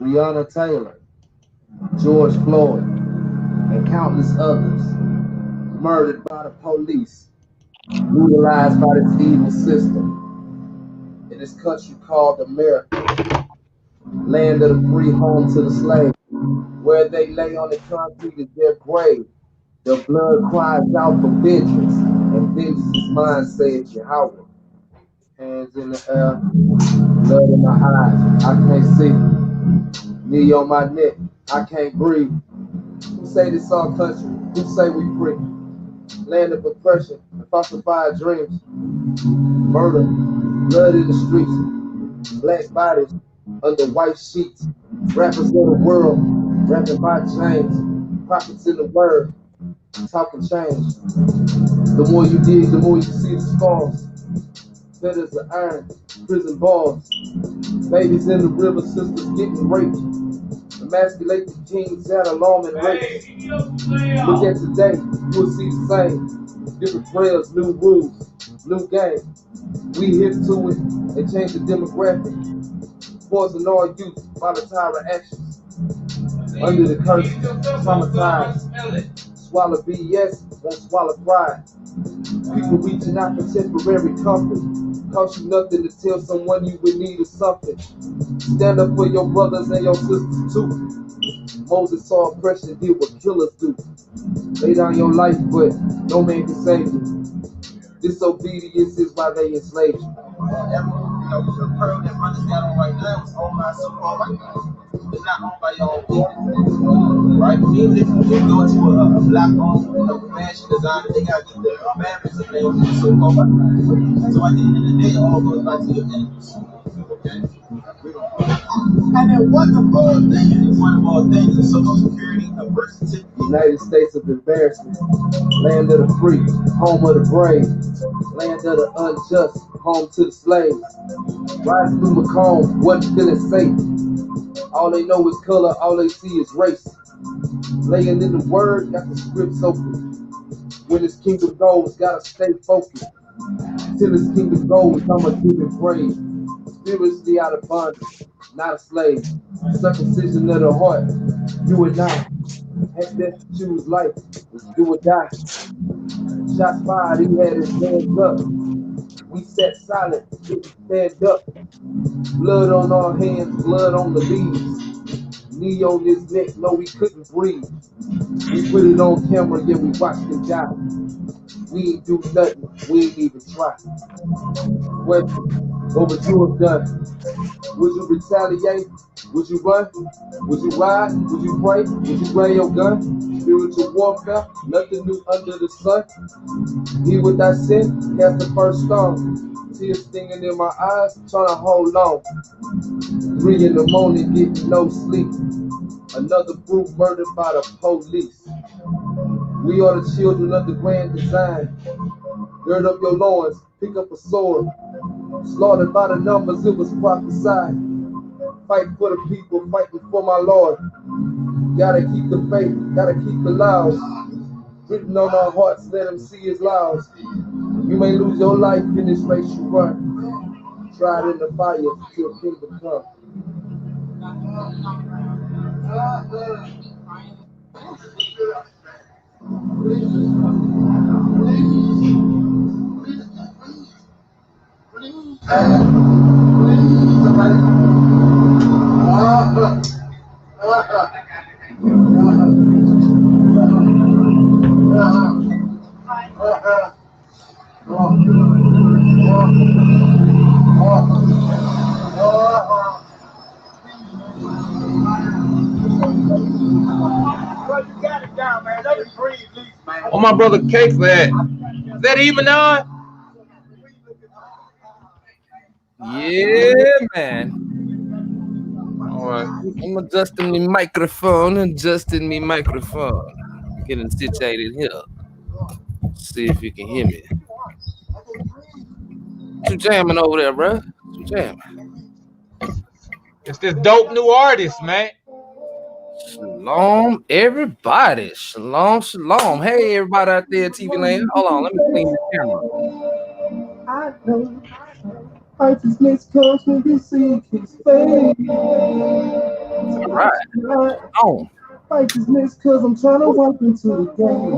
Breonna Taylor, George Floyd, and countless others murdered by the police, brutalized by this evil system in this country called America, land of the free, home to the slave, where they lay on the concrete is their grave. Their blood cries out for vengeance, and vengeance is mine, says Yahweh. Hands in the air, blood in my eyes, I can't see. Knee on my neck, I can't breathe. Who say this our country? Who say we free? Land of oppression and falsified dreams. Murder, blood in the streets, black bodies under white sheets. Rappers of the world, rapping by chains. Prophets in the word, talking change. The more you dig, the more you see the scars. Fetters of iron, prison bars. Babies in the river, sisters getting raped. Emasculated kings at alarming rates. Look at today, you'll see the same. Different trails, new rules, new game. We hip to it and change the demographic. Poison all youth, volatile actions. Under the curse, traumatized. Swallow BS, won't swallow pride. People reaching out for temporary comfort. Cost you nothing to tell someone you would need or something. Stand up for your brothers and your sisters too. Moses saw oppression, did what killers do. Lay down your life, but no man can save you. Disobedience is why they enslaved you. The pearl that runs down right now is owned by so-called white guys. It's not owned by your own people, right? Even if you go to a black-owned mansion designer, they got to get the barriers and things with so-called white guys. So at the end of the day, it all goes back to your enemies. Okay? And then what the whole thing is, one of all things is social security, a birth certificate. United States of embarrassment, land of the free, home of the brave, land of the unjust, home to the slaves. Riding through Macomb, wasn't feeling safe. All they know is color, all they see is race. Laying in the word, got the scripts open. When this kingdom goes, gotta stay focused. Till this kingdom goes, I'ma give it praise. Spiritually out of bondage, not a slave. Circumcision of the heart, you and I. Had best to choose life, was do or die. Shots fired, he had his hands up. We sat silent, didn't stand up. Blood on our hands, blood on the leaves. Knee on his neck, no, we couldn't breathe. We put it on camera, yeah, we watched him die. We ain't do nothing, we ain't even try. What would you have done? Would you retaliate? Would you run? Would you ride? Would you pray? Would you bring your gun? Spiritual warfare, nothing new under the sun. He with that sin, cast the first stone. Tears stinging in my eyes, trying to hold on. 3 in the morning, getting no sleep. Another brute murdered by the police. We are the children of the grand design. Gird up your loins, pick up a sword. Slaughtered by the numbers, it was prophesied. Fight for the people, fighting for my Lord. Gotta keep the faith, gotta keep the laws. Written on our hearts, let them see his laws. You may lose your life in this race you run. Tried in the fire till kingdom come. Oh, my brother Cake for that. Is that even on? Yeah, man. All right. I'm adjusting my microphone, Getting situated here. See if you can hear me. What you jamming over there, bro? What you jamming? It's this dope new artist, man. Shalom, everybody. Shalom, shalom. Hey, everybody out there, TV land. Hold on, let me clean the camera. I know Righteousness comes when we seek His face. All right. Oh, Righteousness, cause I'm trying to walk into the game.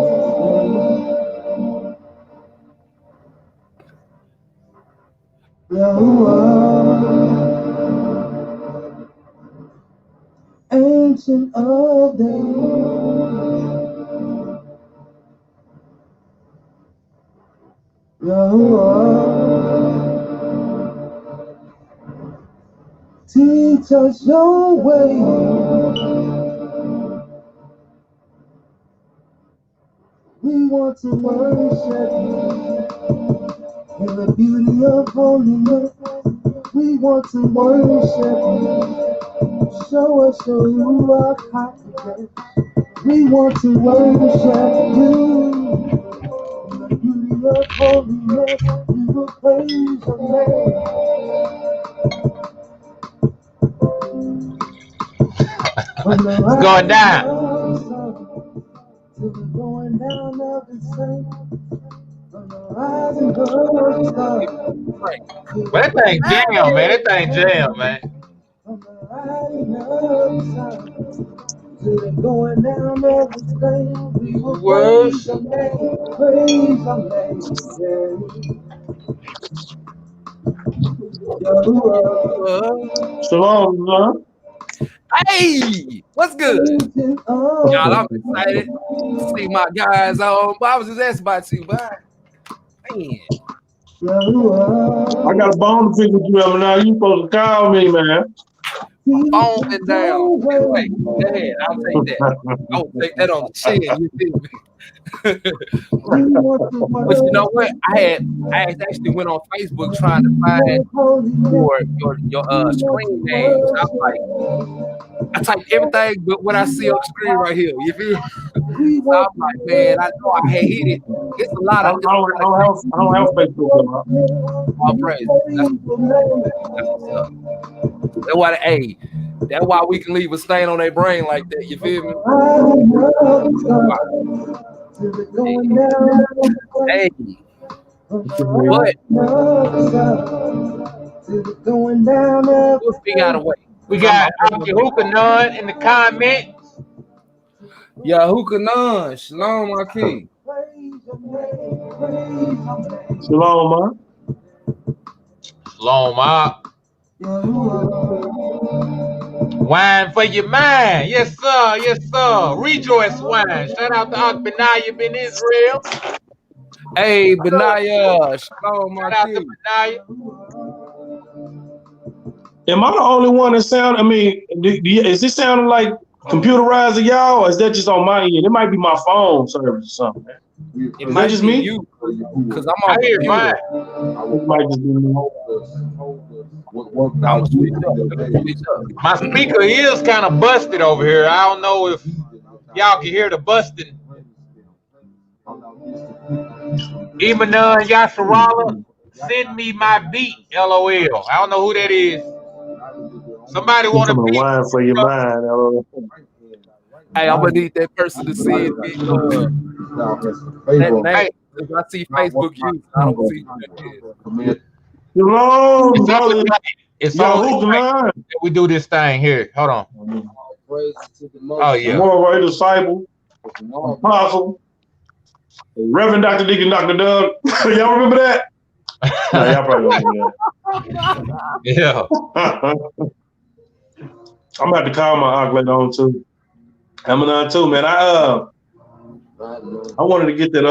Ancient of days. Teach us your way. We want to worship in the beauty of holiness. We want to worship. Show us your Ruach HaKodesh. We want to worship you in the beauty of holiness. We will praise your name. It's going down. Till the going down of the sun. From the rising of the sun. But that thing jam, man. That thing jam, man. From the rising of the sun. Till the going down of the sun. We will praise your name. Praise your name. Shalom, man. hey, what's good? Y'all, I'm excited to see my guys on. But I was just asking about you, but man. I got a bone to pick with you, now. You supposed to call me, man. Phone it down. Wait, go ahead. I'll take that. I'll take that on the chin. You feel me? But you know what? I actually went on Facebook trying to find your screen names. I'm like, I typed everything but what I see on the screen right here. You feel me? So I'm like, man, I know I had hit it. It's a lot of. I don't have Facebook. All praise. That's what's up. That's why we can leave a stain on their brain like that. You feel me? Hey. What? We'll figure out a way. We got Hookah in the comments. Yeah, Hookah, Shalom, my king. Shalom, man. Shalom, ma. Wine for your mind. Yes, sir. Yes, sir. Rejoice wine. Shout out to Benaiah Ben Israel. Hey, Benaiah. Shalom, my Shout king. out to Benaiah. Am I the only one that sound? I mean, is this sounding like computerized to y'all, or is that just on my end? It might be my phone service or something. It might just be you, because I'm on hear mine. It might just be me. I'm gonna switch up. My speaker is kind of busted over here. I don't know if y'all can hear the busting. Imanon Yasharala, send me my beat. LOL. I don't know who that is. Somebody want to beat wine for your mind. Hey, I'm gonna need that person to see it. Hey, if I see Facebook use, I don't see who that is. Shalom, it's only right we do this thing here. Hold on. Oh yeah. Moral disciple, apostle, Reverend Dr. Deacon Dr. Doug. Y'all remember that? No, y'all probably don't remember that. Yeah. I'm about to call my aunt later on too. I'm on too, man. I wanted to get that.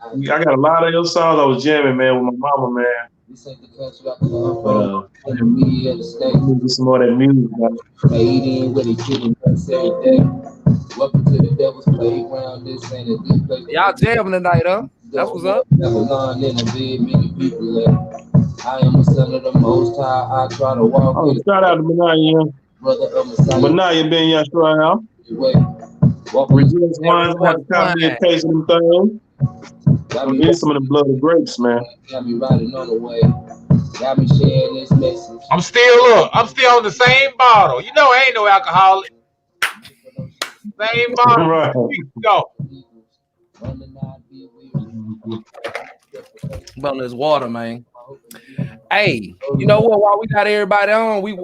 I got a lot of your songs I was jamming, man, with my mama, man. Get some more of that music, man. Welcome to the Devil's Playground. This ain't a deep place. Y'all jamming tonight, huh? That's what's up. Babylon in a bed, many people left. I am a son of the Most High. I try to walk. Oh, shout out to Benaiah. Brother of Messiah. Benaiah Ben Yashua. Rejoice wines. I have to copy and paste them things. Need some of the blood of grapes, man. Got me riding on the way. Got me sharing this message. I'm still on the same bottle. You know I ain't no alcoholic. Same bottle. Right. Go. About this water, man. Hey, you know what? While we got everybody on, we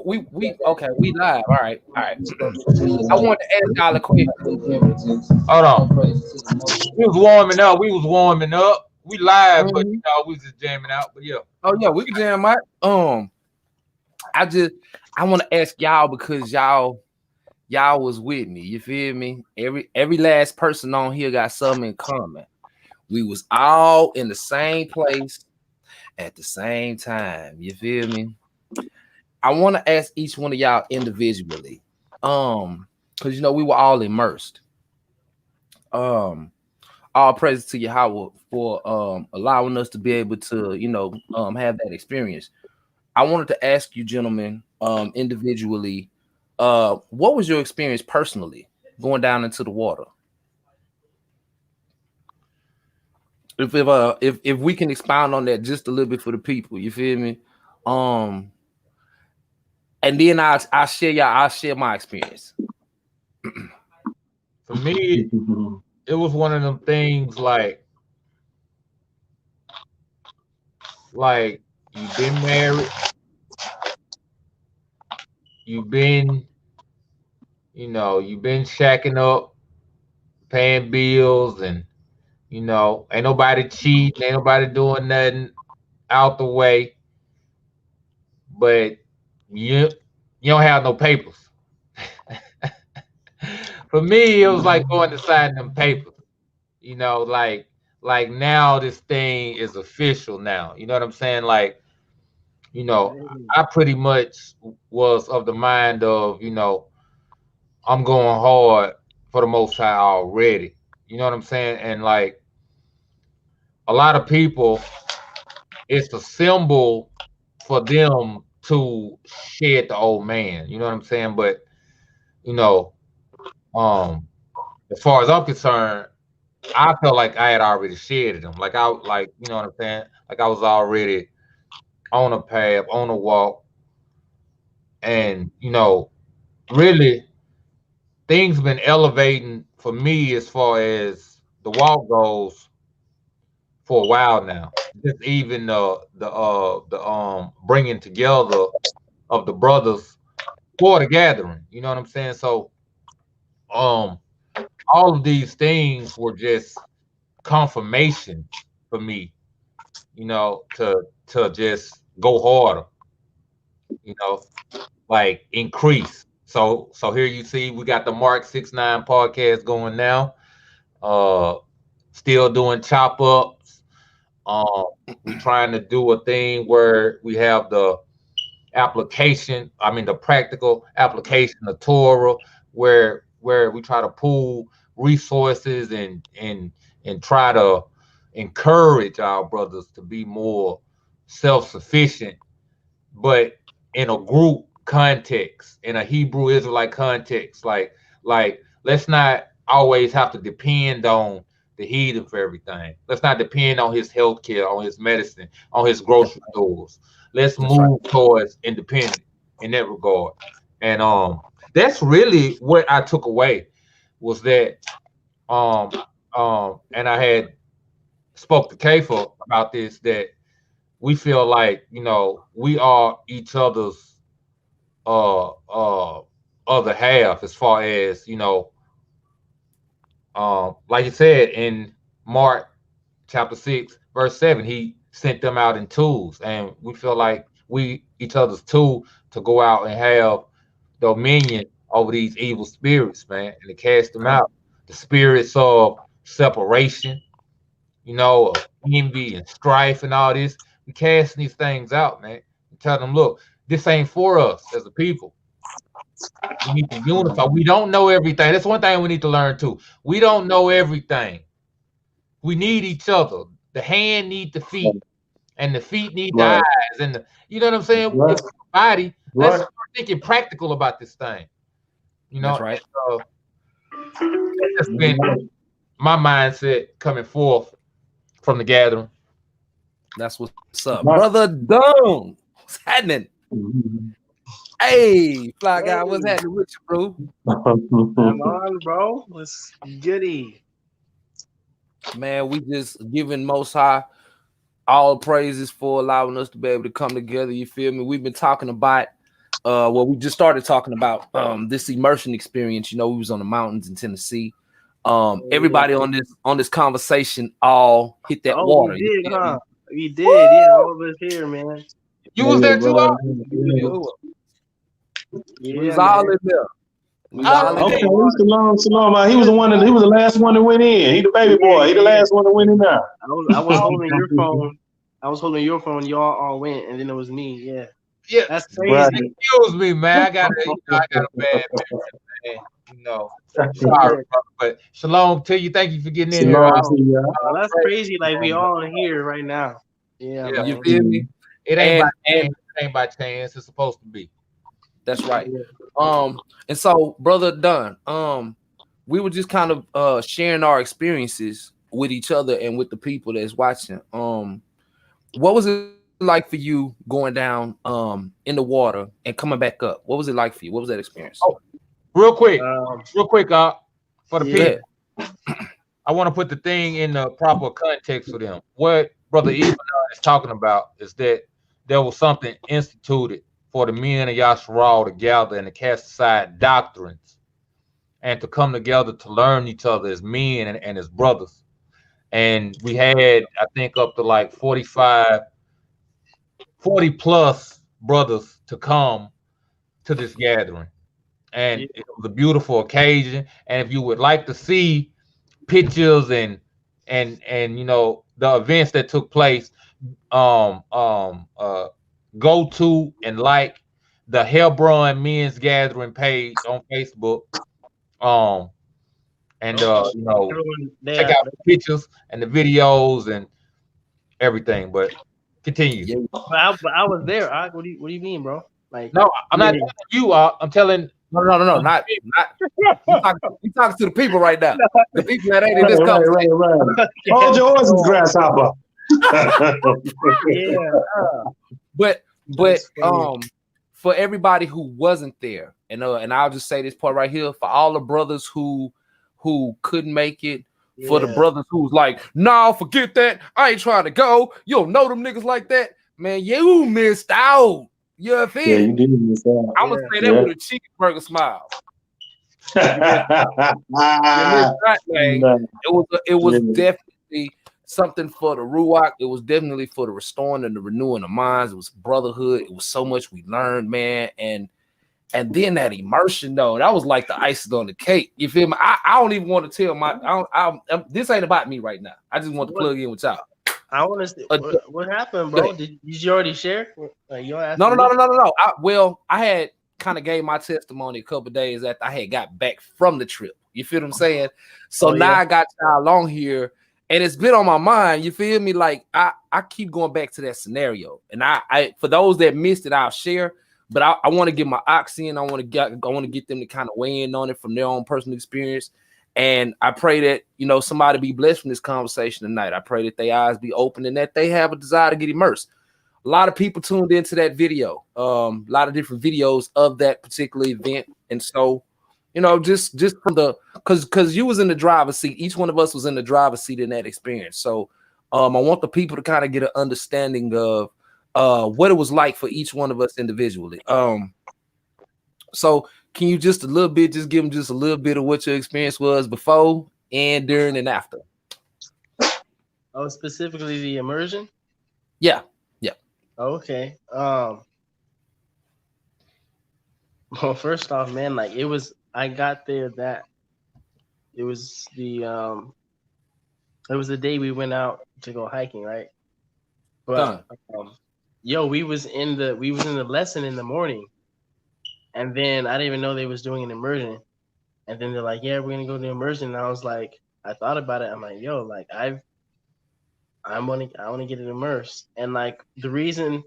okay, we live. All right. I want to ask y'all a question. Hold on. We was warming up. We live, but Mhm. we was just jamming out. But yeah. Oh yeah, we can jam, Mike. I want to ask y'all because y'all was with me. You feel me? Every last person on here got something in common. We was all in the same place at the same time. You feel me? I want to ask each one of y'all individually. Because we were all immersed. All praise to Yahweh for allowing us to be able to, have that experience. I wanted to ask you, gentlemen, individually, what was your experience personally going down into the water? If we can expound on that just a little bit for the people, you feel me? And then I'll share my experience. For me, it was one of them things like you've been married, you've been, you've been shacking up, paying bills, and ain't nobody cheating, ain't nobody doing nothing out the way, but you don't have no papers. For me, it was like going to sign them papers. Like now this thing is official now. You know what I'm saying? Like, I pretty much was of the mind of, I'm going hard for the Most High already. You know what I'm saying? And like a lot of people, it's a symbol for them to shed the old man. You know what I'm saying? But you know, um, as far as I'm concerned, I felt like I had already shedded them. You know what I'm saying? Like I was already on a path, on a walk, and really things been elevating for me as far as the walk goes for a while now. Just even the bringing together of the brothers for the gathering. You know what I'm saying? So um all of these things were just confirmation for me, to just go harder, you know, like increase. So here you see we got the Mark 69 podcast going now. Uh Still doing chop ups. We trying to do a thing where we have the the practical application of Torah, where we try to pool resources and try to encourage our brothers to be more self-sufficient, but in a group context, in a Hebrew Israelite context. Like let's not always have to depend on the heathen for everything. Let's not depend on his health care, on his medicine, on his grocery stores. Let's That's right. move towards independence in that regard. And that's really what I took away was that um and I had spoke to Kafa about this, that we feel like, we are each other's uh uh other half, as far as, like you said in Mark chapter 6 verse 7, he sent them out in tools, and we feel like we each other's tool to go out and have dominion over these evil spirits, man, and to cast them out. The spirits of separation, of envy and strife and all this. We casting these things out, man. We tell them, look, this ain't for us as a people. We need to unify. We don't know everything. That's one thing we need to learn too. We don't know everything. We need each other. The hand need the feet, and the feet need the Right, eyes, and you know what I'm saying. right, If body, let's right. start thinking practical about this thing. That's And right. that's just been my mindset coming forth from the gathering. That's what's up, brother. Dome. What's happening? Hey, fly guy, what's happening with you, bro? I'm on, bro. What's goody? Man, we just giving Most High all praises for allowing us to be able to come together. You feel me? We've been talking about we just started talking about this immersion experience. You know, we was on the mountains in Tennessee. Everybody on this conversation all hit that water. We did, huh? We did, yeah. All of us here, man. You was there too, brother. Yeah, we was all in there. Okay, Shalom, man. He was the last one that went in. He the baby boy. He the last one that went in there. I was holding your phone. I was holding your phone. Y'all all went, and then it was me. Yeah. Yeah, That's crazy. Right. Excuse me, man. I got a bad memory, man. You know, sorry, brother, but shalom to you. Thank you for getting in here. Well, that's crazy. Like we all here right now. Yeah, Yeah, you feel me? It ain't by chance. It ain't by chance. It's supposed to be. That's right. And so, brother Dunn, we were just kind of sharing our experiences with each other and with the people that's watching. What was it like for you going down in the water and coming back up? What was it like for you? What was that experience? Oh, real quick, for the people, I want to put the thing in the proper context for them. What Brother Ibn is talking about is that there was something instituted for the men of Yasharal to gather and to cast aside doctrines and to come together to learn each other as men and as brothers. And we had, I think, up to like 40 plus brothers to come to this gathering. And it was a beautiful occasion. And if you would like to see pictures and you know the events that took place, go to and like the Hebron Men's Gathering page on Facebook. And you know, check out the pictures and the videos and everything. But continue. Yeah. But I was there. What do you mean, bro? Like, no, I'm not telling you. I'm telling. No, not. You talking to the people right now. The people that ain't in this conversation. Right. Hold your horses, grasshopper. But for everybody who wasn't there, and I'll just say this part right here, for all the brothers who couldn't make it, for the brothers who's like, nah, forget that, I ain't trying to go. You don't know them niggas like that, man. You missed out. You feel? Yeah, you did miss out. I'm gonna say that with a cheeseburger smile. It was definitely something for the Ruach. It was definitely for the restoring and the renewing of minds. It was brotherhood. It was so much we learned, man. And then that immersion, though, that was like the icing on the cake. You feel me? I don't even want to tell this ain't about me right now. I just want to plug in with y'all. I want to. What happened, bro? Did you already share? No. I had kind of gave my testimony a couple days after I had got back from the trip. You feel what I'm saying? So now I got y'all on here, and it's been on my mind. You feel me? Like I keep going back to that scenario, and I for those that missed it, I'll share. But I want to get my ox in. I want to get them to kind of weigh in on it from their own personal experience. And I pray that, you know, somebody be blessed from this conversation tonight. I pray that their eyes be open and that they have a desire to get immersed. A lot of people tuned into that video, a lot of different videos of that particular event. And so, you know, just from because you was in the driver's seat. Each one of us was in the driver's seat in that experience. So I want the people to kind of get an understanding of what it was like for each one of us individually. So can you just give them just a little bit of what your experience was before and during and after? Oh, specifically the immersion? Yeah. Okay. Well, first off, man, like I got there it was the day we went out to go hiking, right? But we was in the lesson in the morning. And then I didn't even know they was doing an immersion. And then they're like, yeah, we're gonna go to the immersion. And I was like, I thought about it. I'm like, yo, like I want to get it immersed. And like the reason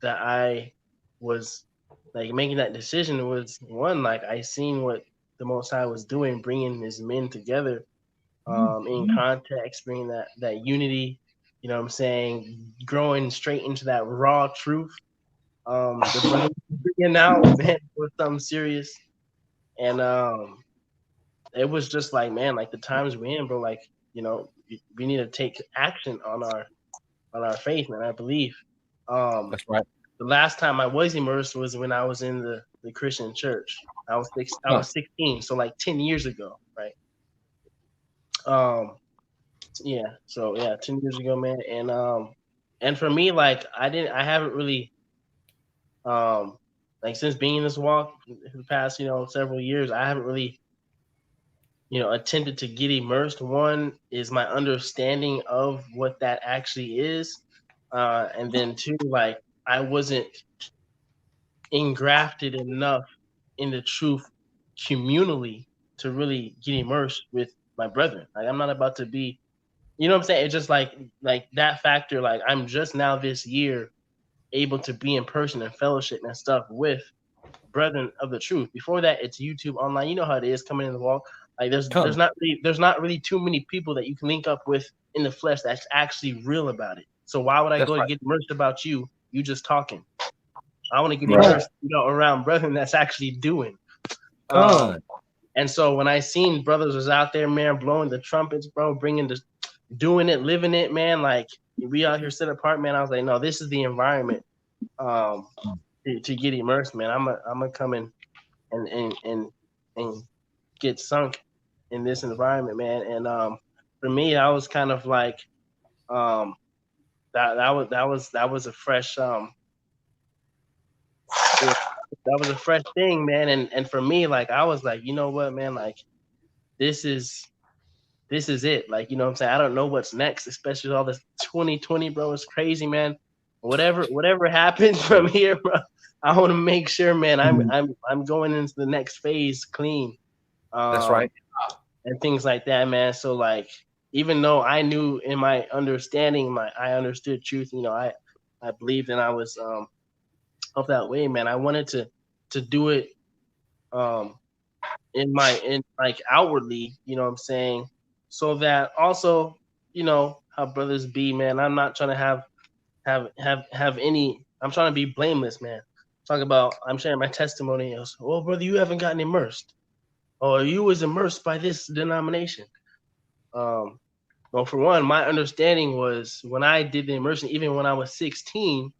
that I was like making that decision was one, like I seen what the Most High was doing, bringing his men together in context, bringing that unity, you know what I'm saying, growing straight into that raw truth. The brother bringing out, man, was something serious. And it was just like, man, like the times we're in, bro, like, you know, we need to take action on our faith, man. I believe. Um, That's right. the last time I was immersed was when I was in the Christian church. I Huh. was 16, so like 10 years ago, right? Um, yeah, so yeah, 10 years ago, man. And for me, like I haven't really like since being in this walk for the past, several years, I haven't really, attempted to get immersed. One is my understanding of what that actually is. And then two, like I wasn't engrafted enough in the truth communally to really get immersed with my brethren. Like I'm not about to be, you know what I'm saying? It's just like that factor, like I'm just now this year able to be in person and fellowship and stuff with brethren of the truth. Before that, it's YouTube online. You know how it is coming in the walk. Like there's Come. not really too many people that you can link up with in the flesh that's actually real about it. So why would I That's go to right. get immersed about you? You just talking. I want to get Right. immersed, around brethren that's actually doing. Um, Come. and so when I seen brothers was out there, man, blowing the trumpets, bro, doing it, living it, man, like we out here set apart, man. I was like, no, this is the environment um, to get immersed, man. I'm gonna come in and get sunk in this environment, man. And for me, I was kind of like um, that was a fresh yeah, that was a fresh thing, man. And for me, like I was like, you know what, man, like this is it. Like, you know what I'm saying? I don't know what's next, especially all this 2020, bro. It's crazy, man. Whatever happens from here, bro, I want to make sure, man, I'm going into the next phase clean. That's Um right. and things like that, man. So like even though I knew in my understanding, I understood truth, I believed and I was of that way, man. I wanted to do it um in like outwardly, you know what I'm saying? So that also, how brothers be, man. I'm not trying to have any I'm trying to be blameless, man. Talk about I'm sharing my testimonials. Well, brother, you haven't gotten immersed. Or you was immersed by this denomination. Um well, for one, my understanding was when I did the immersion, even when I was 16,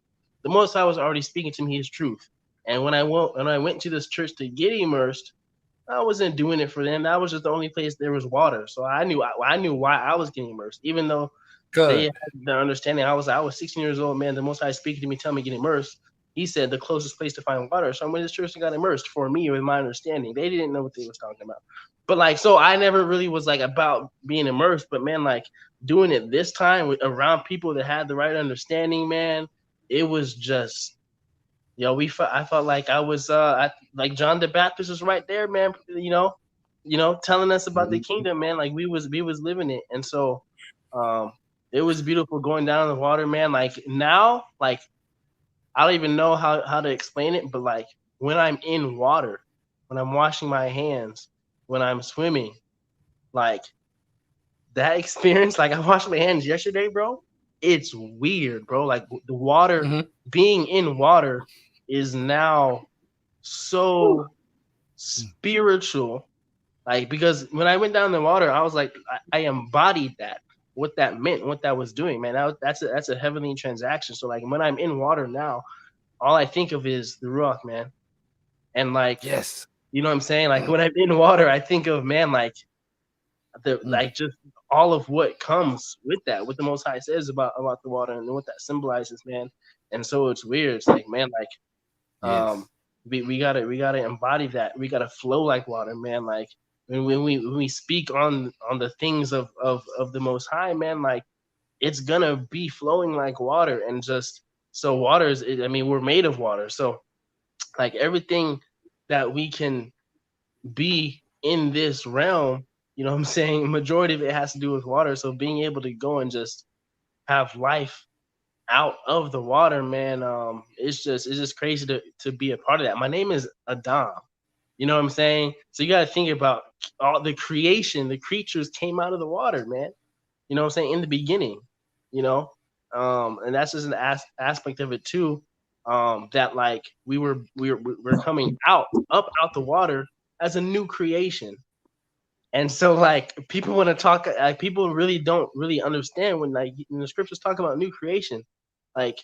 the Most High was already speaking to me His truth. And when I went to this church to get immersed, I wasn't doing it for them. That was just the only place there was water. So I knew why I was getting immersed, even though they Good. had their understanding. I was 16 years old, man. The Most High speaking to me, telling me to get immersed. He said the closest place to find water. So I went to this church and got immersed. For me, with my understanding, they didn't know what they was talking about. But like, so I never really was like about being immersed. But man, like doing it this time around people that had the right understanding, man, it was just I felt like I was like John the Baptist was right there, man. Telling us about the kingdom, man. Like we was living it, and so um, it was beautiful going down in the water, man. Like now, like I don't even know how to explain it, but like when I'm in water, when I'm washing my hands, when I'm swimming, like that experience, like I washed my hands yesterday, bro. It's weird, bro. Like the water, Hmm. being in water is now so spiritual. Like because when I went down in the water, I was like, I embodied that, what that meant, what that was doing, man. That's a heavenly transaction. So like when I'm in water now, all I think of is the Ruach, man. And like, Yes. you know what I'm saying? Like when I'm in water, I think of man, Mm. just all of what comes with that, what the Most High says about the water and what that symbolizes, man. And so it's weird. It's like, man, like um, Yes. we gotta embody that. We gotta flow like water, man. Like when we speak on the things of the Most High, man, like it's gonna be flowing like water, and just so water is. I mean, we're made of water, so like everything that we can be in this realm, you know what I'm saying? Majority of it has to do with water. So being able to go and just have life out of the water, man, it's just crazy to be a part of that. My name is Adam. You know what I'm saying? So you got to think about all the creation, the creatures came out of the water, man. You know what I'm saying? In the beginning, you know, and that's just an aspect of it too. That like we're coming out up out the water as a new creation. And so like people want to talk, like people really don't really understand when like when the scriptures talk about new creation, like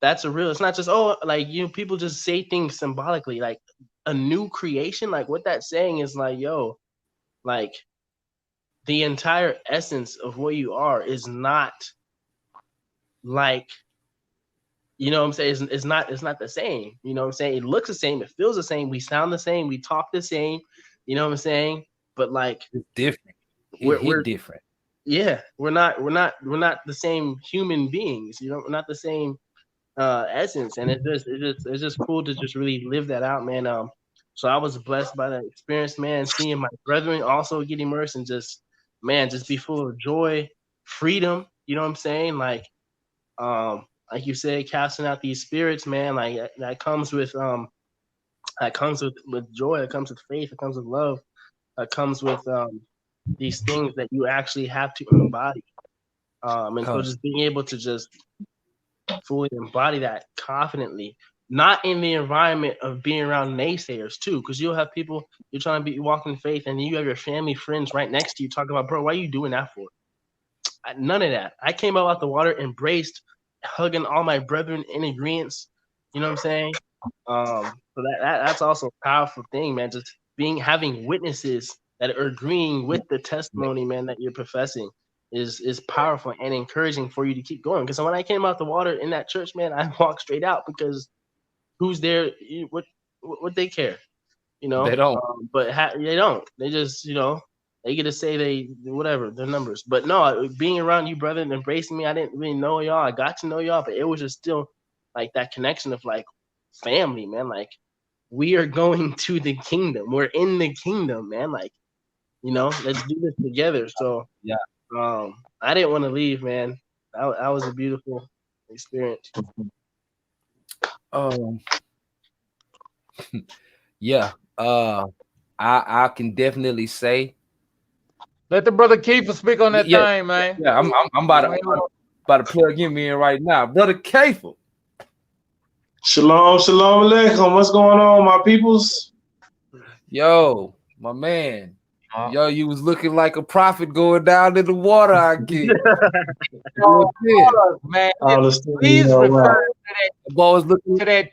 that's a real. It's not just like people just say things symbolically, like a new creation. Like what that's saying is like like the entire essence of what you are is not like what I'm saying. It's not the same. You know what I'm saying? It looks the same. It feels the same. We sound the same. We talk the same. You know what I'm saying? But like it's different. We're different. Yeah, we're not the same human beings. We're not the same essence, and it's just cool to just really live that out, man. So I was blessed by that experience, man. Seeing my brethren also get immersed and just be full of joy, freedom. You know what I'm saying? Like you said, casting out these spirits, man. Like that comes with joy. It comes with faith. It comes with love. It comes with these things that you actually have to embody. And so just being able to just fully embody that confidently, not in the environment of being around naysayers too, because you'll have people you're trying to be walking in faith, and then you have your family, friends right next to you talking about, bro, why are you doing that for? None of that. I came out the water, embraced, hugging all my brethren in agreement. You know what I'm saying? So that's also a powerful thing, man. Just having witnesses that are agreeing with the testimony, man, that you're professing is powerful and encouraging for you to keep going. Because when I came out the water in that church, man, I walked straight out because who's there? What they care, They don't. but they don't. They just they get to say they whatever their numbers. But no, being around you, brother, and embracing me, I didn't really know y'all. I got to know y'all, but it was just still like that connection of like family, man. Like we are going to the kingdom. We're in the kingdom, man. Like let's do this together. So yeah. I didn't want to leave, man. That was a beautiful experience. Yeah. I can definitely say. Let the brother Kiefer speak on that thing, man. Yeah, I'm about to plug him in right now, brother Kiefer. Shalom, shalom alaikum. What's going on, my peoples? Yo, my man. Yo, you was looking like a prophet going down in the water, I get. Man, please refer to that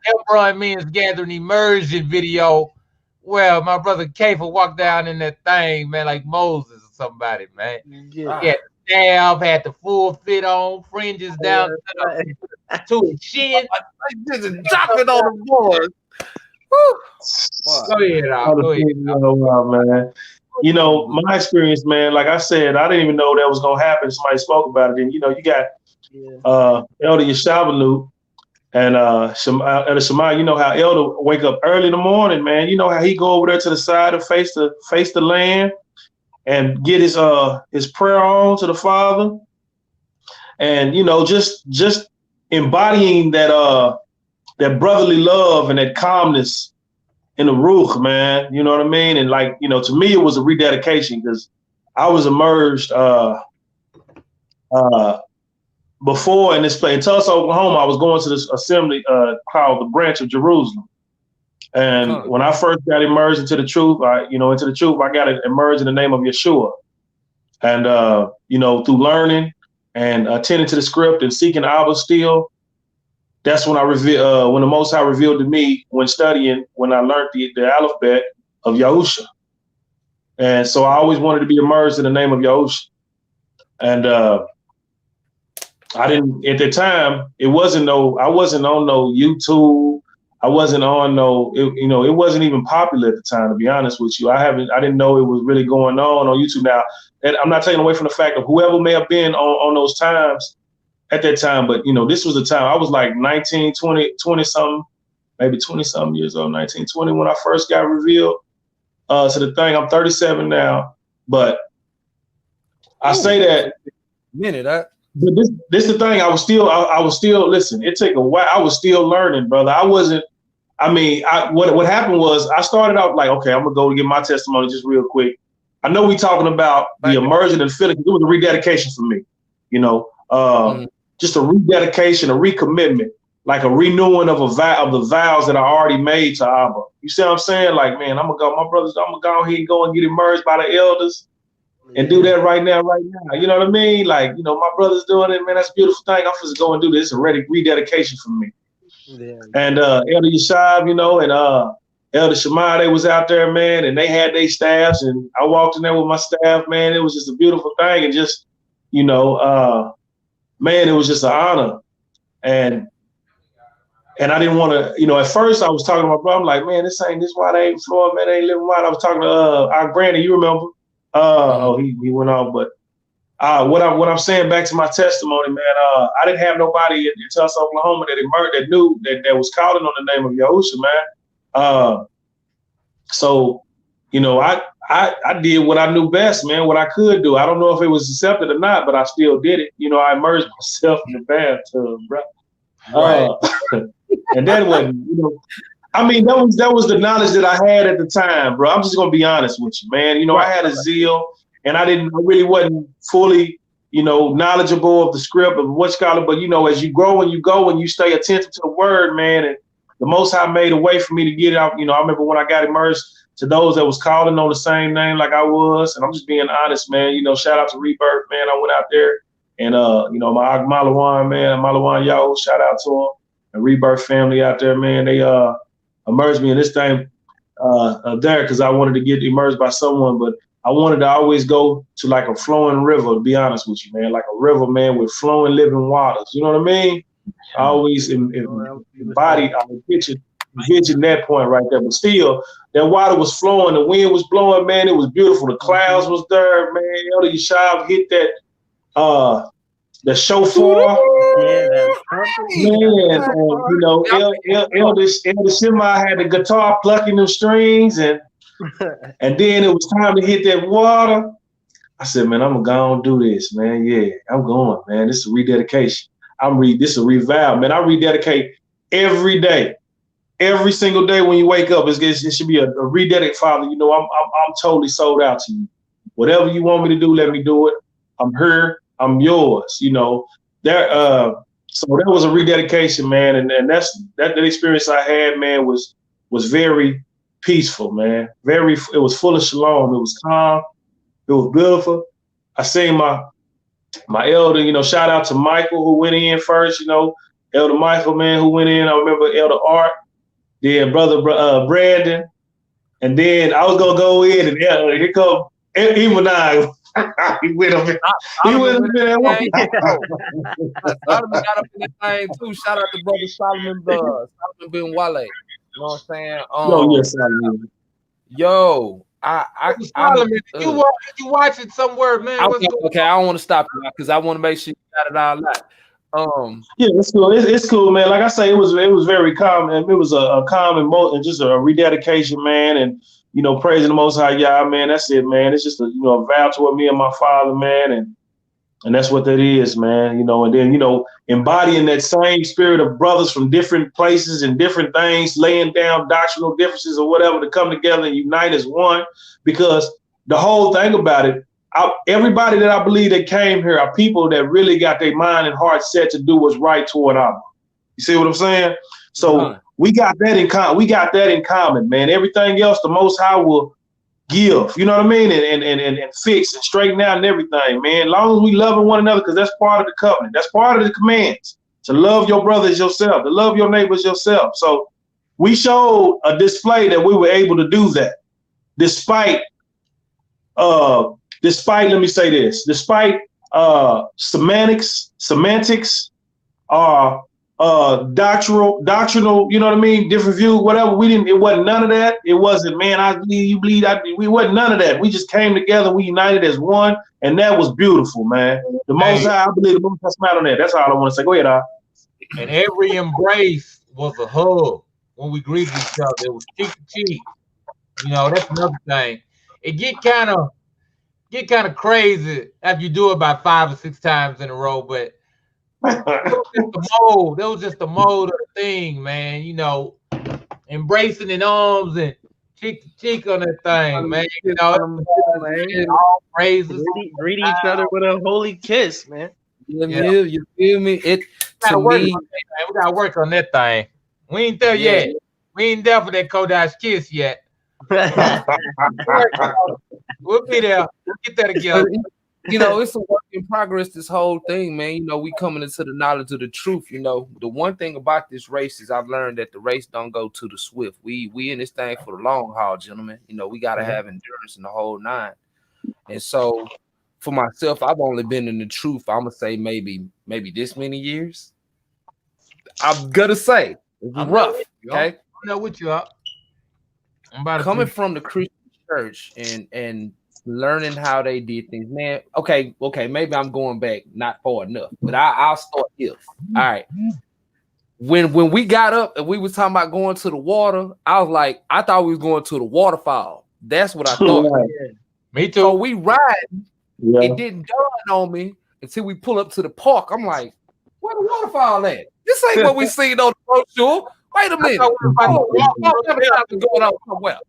Elbron Men's Gathering immersion video where my brother Kiefer walked down in that thing, man, like Moses or somebody, man. Yeah. He had the staff, had the full fit on, fringes down to his chin. Just dropping on the board. Go ahead, man. My experience, man, like I said, I didn't even know that was going to happen. Somebody spoke about it. And, you got Elder Yeshavanu and Elder Shema. You know how Elder wake up early in the morning, man. You know how he go over there to the side and face the land and get his prayer on to the Father. And, just embodying that brotherly love and that calmness in the ruach, man, you know what I mean? And like, to me, it was a rededication because I was immersed before in this place in Tulsa, Oklahoma. I was going to this assembly called the Branch of Jerusalem. And when I first got immersed into the truth, I got immersed in the name of Yeshua. And, through learning and attending to the script and seeking Abba still, that's when when the Most High revealed to me when studying, when I learned the alphabet of Yahusha. And so I always wanted to be immersed in the name of Yahusha. And I didn't, at the time, I wasn't on no YouTube. I wasn't on it wasn't even popular at the time, to be honest with you. I didn't know it was really going on YouTube now. And I'm not taking away from the fact of whoever may have been on those times at that time, but this was the time I was like 19, 20 something, maybe 20 something years old, 19, 20 when I first got revealed to the thing. I'm 37 now, but I say that minute. But this the thing. I was still listen. It took a while. I was still learning, brother. What happened was I started out like, okay, I'm gonna go and get my testimony just real quick. I know we talking about the immersion and feeling. It was a rededication for me, just a rededication, a recommitment, like a renewing of the vows that I already made to Abba. You see what I'm saying? Like, man, I'm gonna go ahead and go and get immersed by the elders and do that right now. You know what I mean? Like, you know, my brother's doing it, man. That's a beautiful thing. I'm supposed to go and do this. It's a rededication for me. Yeah. And Elder Yashab, you know, and Elder Shemai, they was out there, man, and they had their staffs, and I walked in there with my staff, man. It was just a beautiful thing, and just, you know, man, it was just an honor. And I didn't want to, you know, at first I was talking to my brother, I'm like, man, this why they ain't Florida, man, they ain't living wild. I was talking to our granny, you remember? Oh, he went off, but what I'm saying back to my testimony, man, I didn't have nobody in Tulsa, Oklahoma that knew that was calling on the name of Yahusha, man. So, you know, I did what I knew best, man, what I could do. I don't know if it was accepted or not, but I still did it. You know, I immersed myself in the bathtub, bro. Right. And that wasn't, you know, I mean, that was the knowledge that I had at the time, bro. I'm just gonna be honest with you, man. You know, I had a zeal, and I really wasn't fully, you know, knowledgeable of the script of what's called it. But you know, as you grow and you go and you stay attentive to the word, man, and the Most High made a way for me to get it out. You know, I remember when I got immersed to those that was calling on the same name like I was, and I'm just being honest, man. You know, shout out to Rebirth, man. I went out there, and you know, my Malawan, man, Malawan Yao, shout out to him. And Rebirth family out there, man, they immersed me in this thing there because I wanted to get immersed by someone, but I wanted to always go to like a flowing river, to be honest with you, man, like a river, man, with flowing living waters. You know what I mean? I always embodied, I envisioned that point right there. But still, that water was flowing, the wind was blowing, man. It was beautiful. The clouds was there, man. Elder Yashab hit that the shofar. Yeah, that's Man, you know, Elder Shema had the guitar plucking them strings, and then it was time to hit that water. I said, man, I'm gonna do this, man. Yeah, I'm going, man. This is a rededication. This is a revow, man. I rededicate every day, every single day when you wake up. It should be a rededicate, Father. You know, I'm totally sold out to you. Whatever you want me to do, let me do it. I'm here. I'm yours. You know, so that was a rededication, man, and that experience I had, man, was very peaceful, man. It was full of shalom. It was calm. It was beautiful. I seen my elder, you know, shout out to Michael who went in first, you know, Elder Michael, man, who went in. I remember Elder Art, then Brother Brandon, and then I was gonna go in, and here come even I. He went up in that one. Solomon got up in that thing too. Shout out to brother Solomon Ben Wale. You know what I'm saying? Yes, Solomon. Yo, Solomon, you watching somewhere, man? Okay, I don't want to stop you because I want to make sure you got it all out. Yeah, it's cool. It's cool, man. Like I say, it was very calm, and it was a calm and just a rededication, man, and you know, praising the Most High, Yah, man. That's it, man. It's just a vow toward me and my Father, man, and that's what that is, man. You know, and then embodying that same spirit of brothers from different places and different things, laying down doctrinal differences or whatever to come together and unite as one. Because the whole thing about it, everybody that I believe that came here are people that really got their mind and heart set to do what's right toward Allah. You see what I'm saying? So we got that in common. We got that in common, man. Everything else, the Most High will give. You know what I mean? And fix and straighten out and everything, man. As long as we loving one another, because that's part of the covenant. That's part of the commands to love your brothers yourself, to love your neighbors yourself. So we showed a display that we were able to do that, despite let me say this, despite semantics are doctrinal, you know what I mean? Different view, whatever. It wasn't none of that. It wasn't, man, I believe, you believe, we wasn't none of that. We just came together, we united as one, and that was beautiful, man. The Most High, I believe the Most High smiled on that. That's all I want to say. Go ahead, Al. And every embrace was a hug when we greeted each other. It was cheek to cheek. You know, that's another thing. It get kind of crazy after you do it about 5 or 6 times in a row, but that was just the mode of the thing, man. You know, embracing in arms and cheek to cheek on that thing, man. You know, all praises. Greet each other with a holy kiss, man. You feel me? It to me, we gotta work on that thing. We ain't there yet. We ain't there for that Kodak's kiss yet. We'll be there. We'll get that together. You know, it's a work in progress, this whole thing, man. You know, we coming into the knowledge of the truth. You know, the one thing about this race is I've learned that the race don't go to the swift. We in this thing for the long haul, gentlemen. You know, we got to have endurance in the whole nine. And so for myself, I've only been in the truth, I'm gonna say maybe this many years. I'm gonna say it's rough. Okay, I'm not with you up. I'm about to coming from the Christian church and learning how they did things, man. Okay, maybe I'm going back not far enough, but I'll start here. All right. When we got up and we was talking about going to the water, I was like, I thought we was going to the waterfall. That's what I thought. Me too. So we riding. Yeah. It didn't dawn on me until we pull up to the park. I'm like, where the waterfall at? This ain't what we seen on the brochure. Wait a minute. Going on somewhere.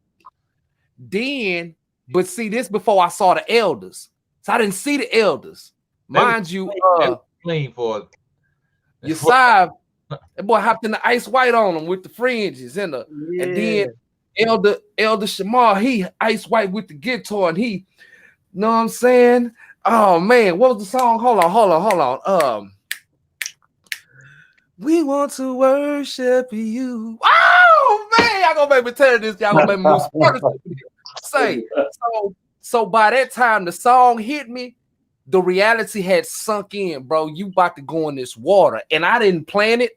Then, but see, this before I saw the elders. So I didn't see the elders. Mind you, clean for Yasiv, that boy hopped in the ice white on him with the fringes and then Elder Shamar, he ice white with the guitar, and he, know what I'm saying? Oh man, what was the song? Hold on. We want to worship you. Oh man, y'all gonna make me tell this. Y'all gonna make me move. Say so by that time the song hit me, the reality had sunk in, bro. You about to go in this water, and I didn't plan it.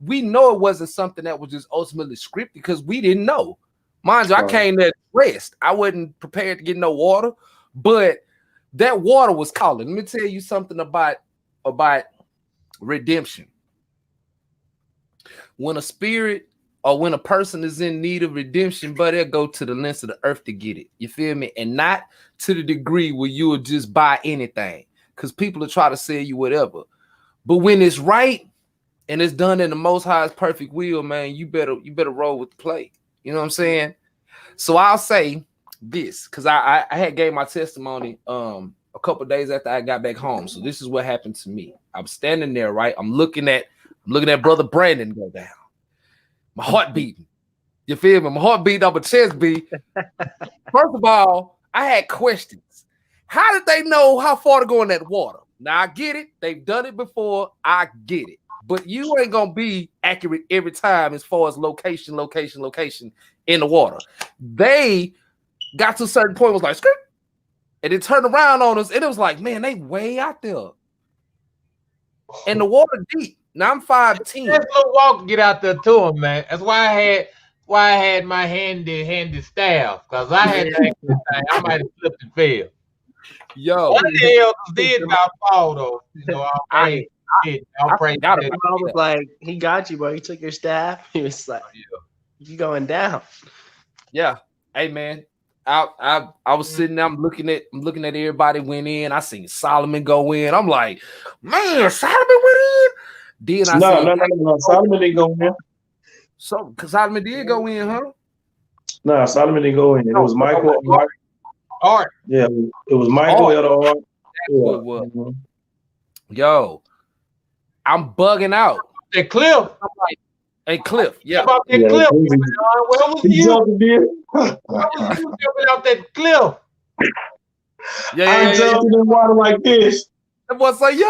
We know it wasn't something that was just ultimately scripted because we didn't know. Mind you, I came there dressed. I wasn't prepared to get no water, but that water was calling. Let me tell you something about redemption. When a spirit or when a person is in need of redemption, but they'll go to the lengths of the earth to get it. You feel me? And not to the degree where you will just buy anything, because people will try to sell you whatever. But when it's right and it's done in the Most High's perfect will, man, you better roll with the play. You know what I'm saying? So I'll say this, because I had gave my testimony a couple days after I got back home. So this is what happened to me. I'm standing there, right? I'm looking at Brother Brandon go down. My heart beating. You feel me? My heart beating up, my chest beat. First of all, I had questions. How did they know how far to go in that water? Now I get it. They've done it before. I get it. But you ain't gonna be accurate every time as far as location in the water. They got to a certain point, was like, skirt, and it turned around on us, and it was like, man, they way out there. And the water deep. Now I'm 5'10". That little walk get out there to him, man. That's why I had my handy staff, because I had to I might have slipped and fell. Yo, one of the elders did about fall though. You know, I was like, he got you, bro. He took your staff. He was like, you going down. Yeah. Hey man. I was sitting there, I'm looking at everybody went in. I seen Solomon go in. I'm like, man, Solomon went in. Then I No. Solomon didn't go in. So, because Solomon did go in, huh? No, Solomon didn't go in. It was Michael. Art. Yeah, it was Michael. Art. Yeah. Yo, I'm bugging out. That Cliff. I'm like, hey, Cliff. Yeah. About that Cliff. Where was you? Where was you jumping out that cliff? I jumped in the water like this. That boy say, yo.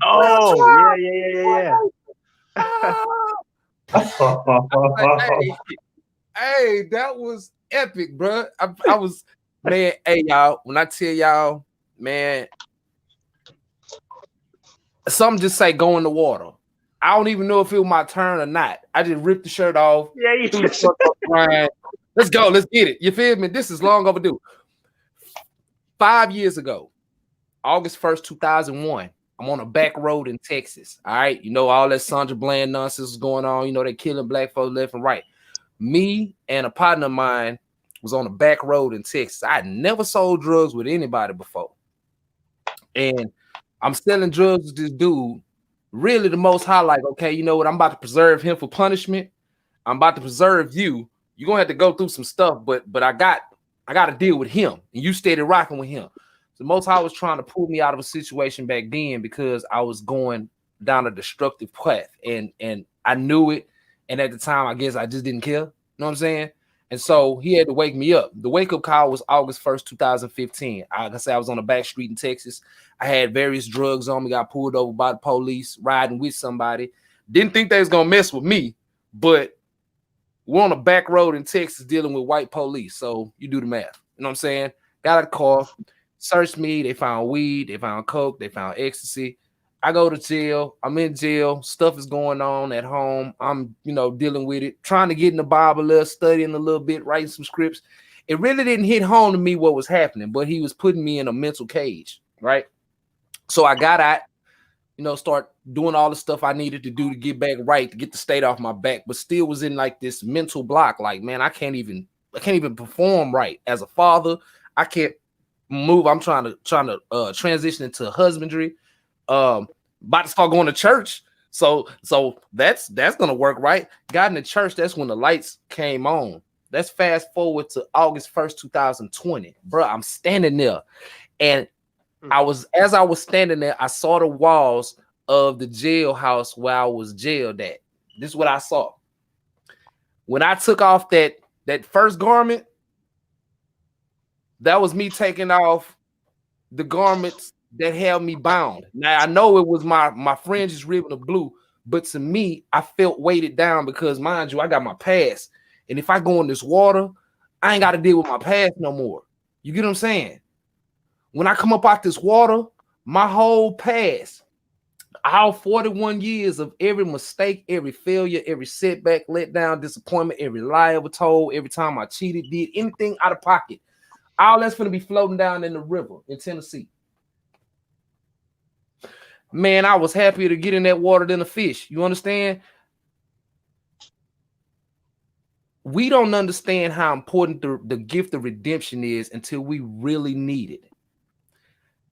Oh, yeah. Hey, that was epic, bro. I was, man. Hey, y'all. When I tell y'all, man, some just say go in the water. I don't even know if it was my turn or not. I just ripped the shirt off. Yeah, you threw the shirt off. Let's go. Let's get it. You feel me? This is long overdue. 5 years ago, August 1st, 2001. I'm on a back road in Texas. All right. You know, all that Sandra Bland nonsense is going on. You know, they're killing black folks left and right. Me and a partner of mine was on a back road in Texas. I had never sold drugs with anybody before. And I'm selling drugs with this dude. Really the most high, like, okay, you know what? I'm about to preserve him for punishment. I'm about to preserve you. You're going to have to go through some stuff, but I got to deal with him. And you steady rocking with him. The Most High was trying to pull me out of a situation back then because I was going down a destructive path, and I knew it, And at the time, I guess I just didn't care. You know what I'm saying? And so he had to wake me up. The wake up call was August 1st, 2015. Like I said, I was on a back street in Texas. I had various drugs on me, got pulled over by the police, riding with somebody. Didn't think they was going to mess with me, but we're on a back road in Texas dealing with white police. So you do the math. You know what I'm saying? Got a car, searched me. They found weed. They found coke. They found ecstasy. I go to jail. I'm in jail. Stuff is going on at home. I'm, dealing with it, trying to get in the Bible a little, studying a little bit, writing some scripts. It really didn't hit home to me what was happening, but he was putting me in a mental cage, right? So I got out, start doing all the stuff I needed to do to get back right, to get the state off my back, but still was in like this mental block. Like, man, I can't even perform right as a father. I can't move. I'm trying to transition into husbandry. About to start going to church. So that's gonna work, right? Got in the church, that's when the lights came on. Let's fast forward to August 1st, 2020. Bro, I'm standing there. And as I was standing there, I saw the walls of the jailhouse where I was jailed at. This is what I saw. When I took off that first garment, that was me taking off the garments that held me bound. Now I know it was my fringes ribbon of blue, but to me, I felt weighted down because, mind you, I got my past. And if I go in this water, I ain't got to deal with my past no more. You get what I'm saying? When I come up out this water, my whole past, all 41 years of every mistake, every failure, every setback, letdown, disappointment, every lie I ever told, every time I cheated, did anything out of pocket, all that's going to be floating down in the river in Tennessee. Man, I was happier to get in that water than a fish. You understand? We don't understand how important the gift of redemption is until we really need it.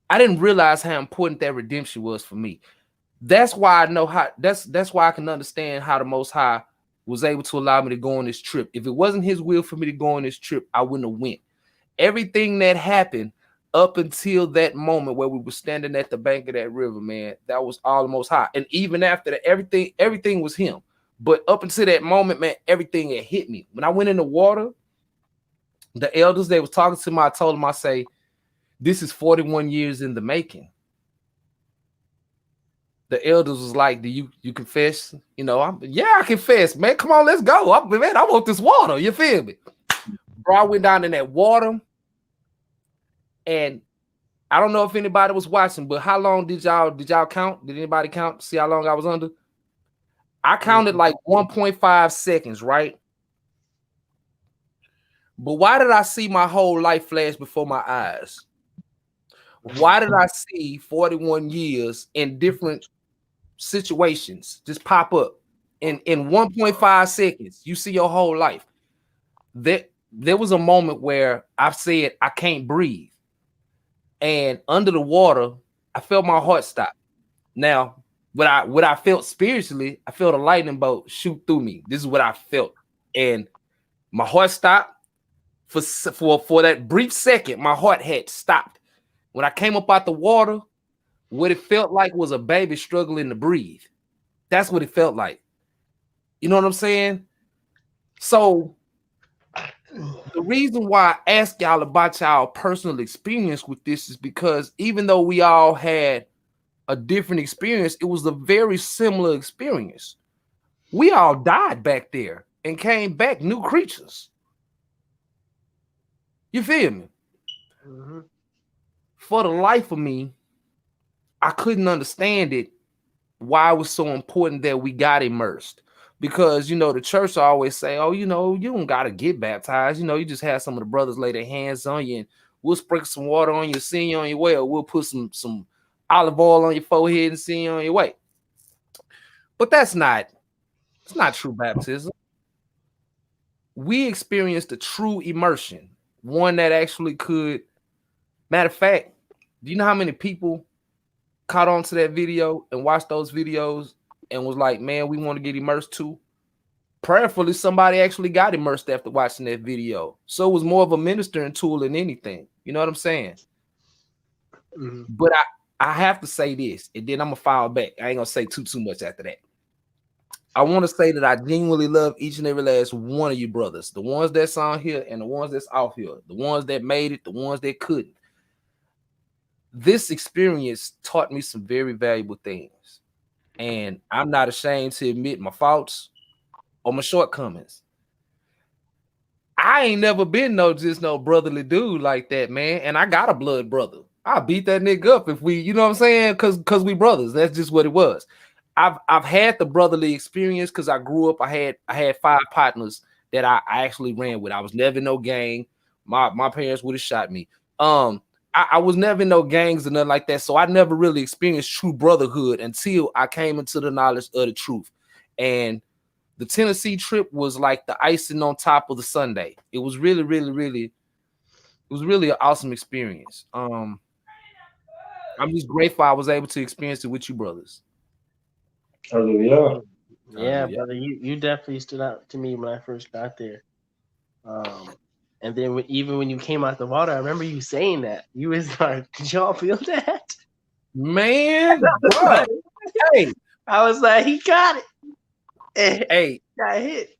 I didn't realize how important that redemption was for me. That's why I know how. That's why I can understand how the Most High was able to allow me to go on this trip. If it wasn't His will for me to go on this trip, I wouldn't have went. Everything that happened up until that moment where we were standing at the bank of that river, man, that was all the Most High. And even after that, everything was Him. But up until that moment, man, everything had hit me. When I went in the water, the elders, they was talking to me. I told them, I say, this is 41 years in the making. The elders was like, do you confess? I confess, man. Come on, let's go. I want this water. You feel me? Bro, I went down in that water. And I don't know if anybody was watching, but how long did y'all count? Did anybody count? See how long I was under? I counted like 1.5 seconds, right? But why did I see my whole life flash before my eyes? Why did I see 41 years in different situations just pop up in 1.5 seconds? You see your whole life. There was a moment where I said, I can't breathe. And under the water, I felt my heart stop. Now, what I felt spiritually, I felt a lightning bolt shoot through me. This is what I felt. And my heart stopped. For that brief second, my heart had stopped. When I came up out the water, what it felt like was a baby struggling to breathe. That's what it felt like. You know what I'm saying? So the reason why I ask y'all about y'all personal experience with this is because even though we all had a different experience, it was a very similar experience. We all died back there and came back new creatures. You feel me? Mm-hmm. For the life of me, I couldn't understand it, why it was so important that we got immersed. Because, the church always say, oh, you don't got to get baptized. You just have some of the brothers lay their hands on you and we'll sprinkle some water on you, send you on your way, or we'll put some olive oil on your forehead and send you on your way. But it's not true baptism. We experienced a true immersion, one that actually could. Matter of fact, do you know how many people caught on to that video and watched those videos and was like, man, we want to get immersed too? Prayerfully, somebody actually got immersed after watching that video. So it was more of a ministering tool than anything. You know what I'm saying? Mm-hmm. But I have to say this, and then I'm going to file back. I ain't going to say too much after that. I want to say that I genuinely love each and every last one of you brothers. The ones that's on here and the ones that's off here. The ones that made it, the ones that couldn't. This experience taught me some very valuable things. And I'm not ashamed to admit my faults or my shortcomings. I ain't never been just no brotherly dude like that, man. And I got a blood brother. I'll beat that nigga up if we, you know what I'm saying? Cause we brothers. That's just what it was. I've had the brotherly experience because I grew up. I had 5 partners that I actually ran with. I was never in no gang. My parents would have shot me. I was never in no gangs or nothing like that. So I never really experienced true brotherhood until I came into the knowledge of the truth. And the Tennessee trip was like the icing on top of the sundae. It was really it was really an awesome experience. I'm just grateful I was able to experience it with you brothers. Hallelujah. Yeah, brother, you definitely stood out to me when I first got there. And then even when you came out the water, I remember you saying that. You was like, "Did y'all feel that?" Man, bro. Hey, I was like, "He got it." Hey, got hit.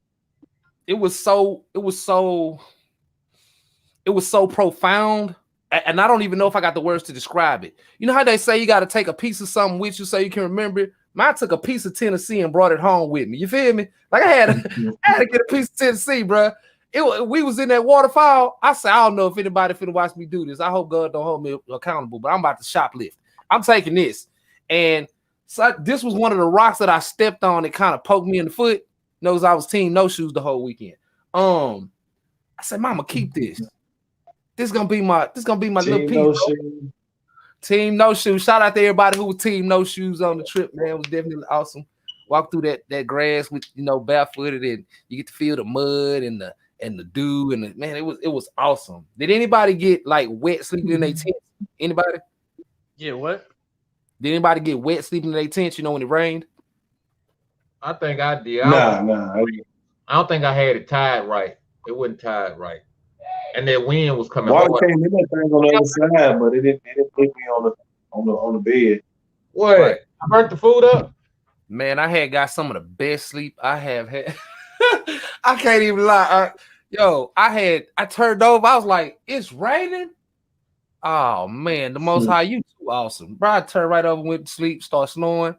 It was so profound. And I don't even know if I got the words to describe it. You know how they say you got to take a piece of something with you so you can remember it? Mine took a piece of Tennessee and brought it home with me. You feel me? Like I had to get a piece of Tennessee, bro. We was in that waterfall. I said, I don't know if anybody finna watch me do this. I hope God don't hold me accountable, but I'm about to shoplift. I'm taking this. And so this was one of the rocks that I stepped on. It kind of poked me in the foot. Knows I was team no shoes the whole weekend. I said, Mama, keep this. This gonna be my little piece. Team no shoes. Shout out to everybody who was team no shoes on the trip, man. It was definitely awesome. Walk through that grass with barefooted, and you get to feel the mud and the dew, and man, it was awesome. Did anybody get like wet sleeping in their tent? Anybody? Yeah, what? Did anybody get wet sleeping in their tent? When it rained? I think I did. Nah. I don't think I had it tied right. It wasn't tied right, and that wind was coming Water hard. came in that thing on the other side, but it didn't hit me on the bed. What? Right. I burnt the food up. Man, I had got some of the best sleep I have had. I can't even lie. I turned over. I was like, it's raining. Oh man, the Most High, you too awesome, bro. I turned right over, went to sleep, start snoring.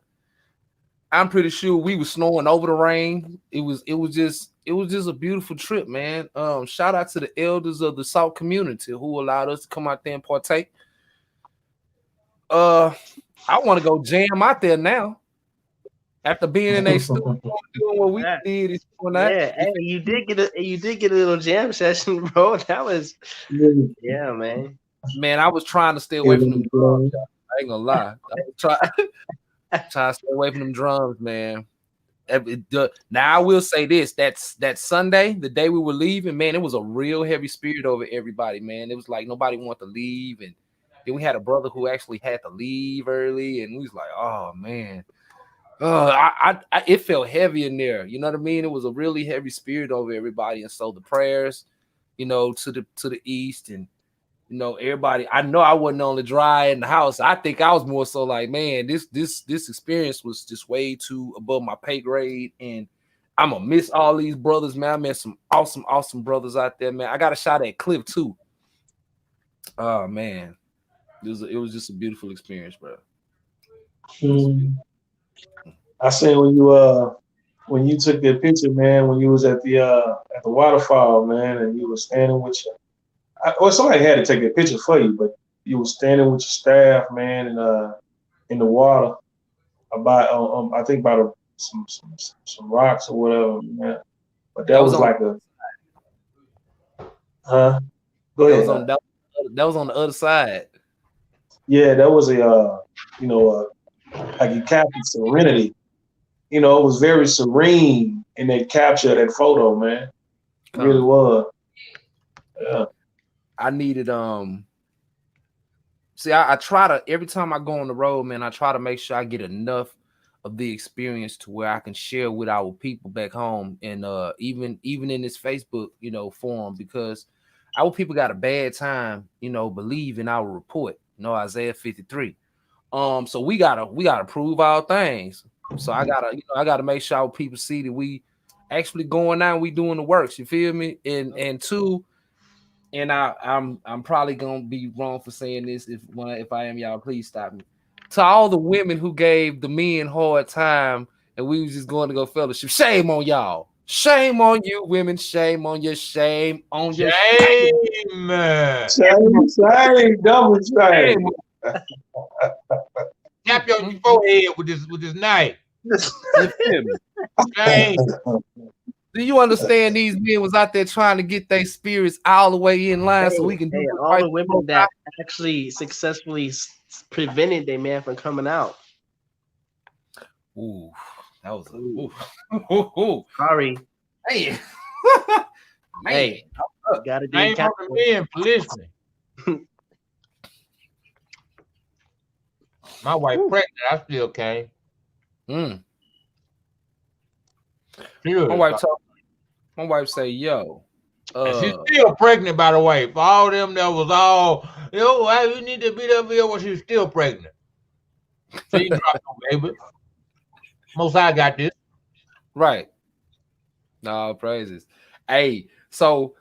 I'm pretty sure we were snoring over the rain. It was just a beautiful trip, man. Shout out to the elders of the Salt community who allowed us to come out there and partake. I want to go jam out there now. After being in a studio doing what we did, hey, you did get a little jam session, bro. That was man. Man, I was trying to stay away from them drums. I ain't gonna lie. I was trying to stay away from them drums, man. Now I will say this: that Sunday, the day we were leaving, man, it was a real heavy spirit over everybody, man. It was like nobody wanted to leave, and then we had a brother who actually had to leave early, and we was like, oh man. It felt heavy in there. You know what I mean? It was a really heavy spirit over everybody, and so the prayers, to the east, and everybody. I know I wasn't on the dry in the house. I think I was more so like, man, this experience was just way too above my pay grade, and I'm gonna miss all these brothers, man. I met some awesome brothers out there, man. I got a shot at Cliff too. Oh man, it was just a beautiful experience, bro. I seen when you took that picture, man, when you was at the waterfall, man, and you were standing with somebody had to take that picture for you, but you were standing with your staff, man, and in the water, about I think about some rocks or whatever, man. But that was like a Go ahead. That was on the other side. Yeah, that was like you captured serenity. It was very serene in that capture, that photo, man. It really was. Yeah. I needed see, I try to, every time I go on the road, man, I try to make sure I get enough of the experience to where I can share with our people back home, and even in this Facebook, forum, because our people got a bad time, believe in our report, Isaiah 53. So we gotta prove our things. So I gotta make sure people see that we actually going out and we doing the works. You feel me? And two, and I'm probably gonna be wrong for saying this. If I am, y'all please stop me. To all the women who gave the men hard time and we was just going to go fellowship, shame on y'all. Shame on you, women. Shame on your shame on your Shame. Shame, double shame. Tap your forehead with this knife. Shame. Do you understand these men was out there trying to get their spirits all the way in line so we can do all the women that actually successfully prevented their man from coming out. Ooh, that was ooh. Sorry. Hey. Hey, gotta do it. For the men for listening. My wife pregnant, I still came. My wife say, yo. And she's still pregnant, by the way. For all them that was all, why you need to beat up here when she's still pregnant. She ain't dropped no baby. Most High got this. Right. No, praises. Hey, so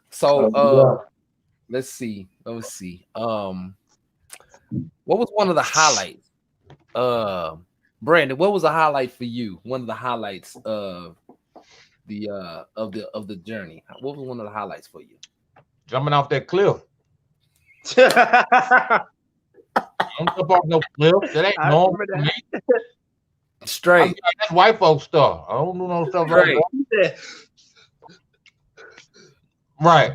let's see. What was one of the highlights? Brandon, what was a highlight for you? One of the highlights of the journey. What was one of the highlights for you? Jumping off that cliff. Don't jump off no cliff. That ain't normal for me. Straight. That's white folk stuff. I don't do no stuff like that. Right.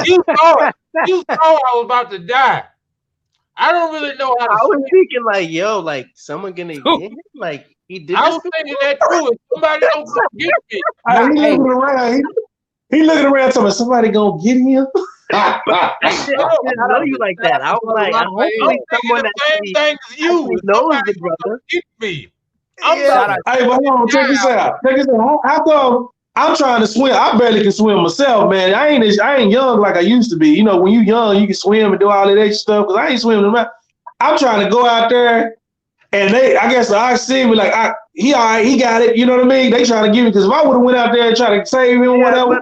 You thought I was about to die. I don't really know how to I was thinking like, yo, like someone gonna get him? Like he did. I was thinking that too. If somebody don't come get me. He looking around. He looking around telling me somebody gonna get him. I didn't know you like that. I was like, hopefully someone that same thing as you knows the brother. Get me. Hey, but hold on, check this out. How come I'm trying to swim? I barely can swim myself, man. I ain't young like I used to be. You know, when you young, you can swim and do all that extra stuff. Because I ain't swimming. I'm trying to go out there, and I guess I see me like he all right, he got it. You know what I mean? They trying to give me because if I would have went out there and tried to save him, whatever,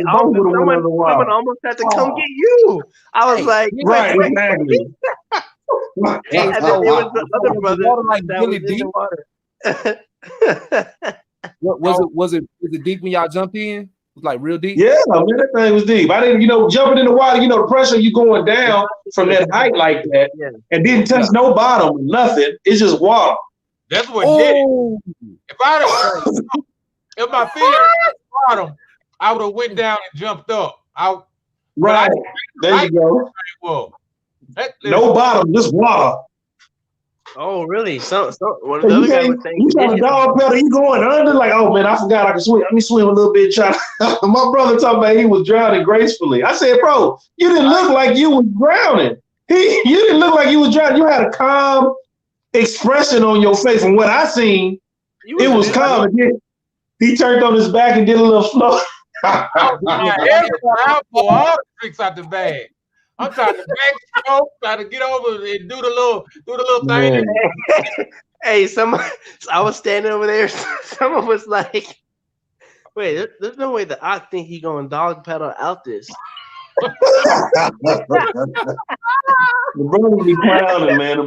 someone almost had to come get you. I was like, right, exactly. And then there was the other brother that was in the water. Was it deep when y'all jumped in? It was like real deep? Yeah, man, that thing was deep. I didn't, jumping in the water, the pressure you going down from that height like that and didn't touch no bottom, nothing. It's just water. That's what did it. If my feet were at the bottom, I would have went down and jumped up. Right. There you go. No bottom, just water. Oh, really? So one of the other guys was saying you trying to dog pedal, you going under like, oh man, I forgot I can swim. Let me swim a little bit. My brother talking about he was drowning gracefully. I said, bro, you didn't look like you was drowning. You didn't look like you was drowning. You had a calm expression on your face. From what I seen, it was calm. And then he turned on his back and did a little flow. I pull all the tricks out the bag. I'm trying to backstroke, trying to get over and do the little thing. Hey, I was standing over there. Someone was like, "Wait, there's no way that I think he going dog pedal out this." The brother be clowning, man.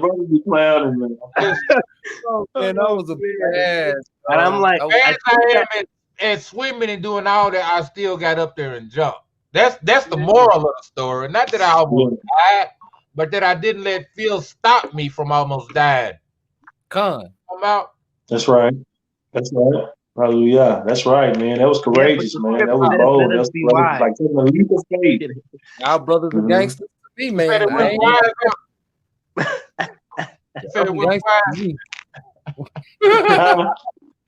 Oh, man, that was a bad. And I'm like, as I am and swimming and doing all that, I still got up there and jumped. That's the moral of the story. Not that I almost died, but that I didn't let Phil stop me from almost dying. Come out. That's right. Hallelujah. That's right, man. That was courageous, man. That was bold. That's like taking a leap of faith. Our brothers are gangsters to me, man.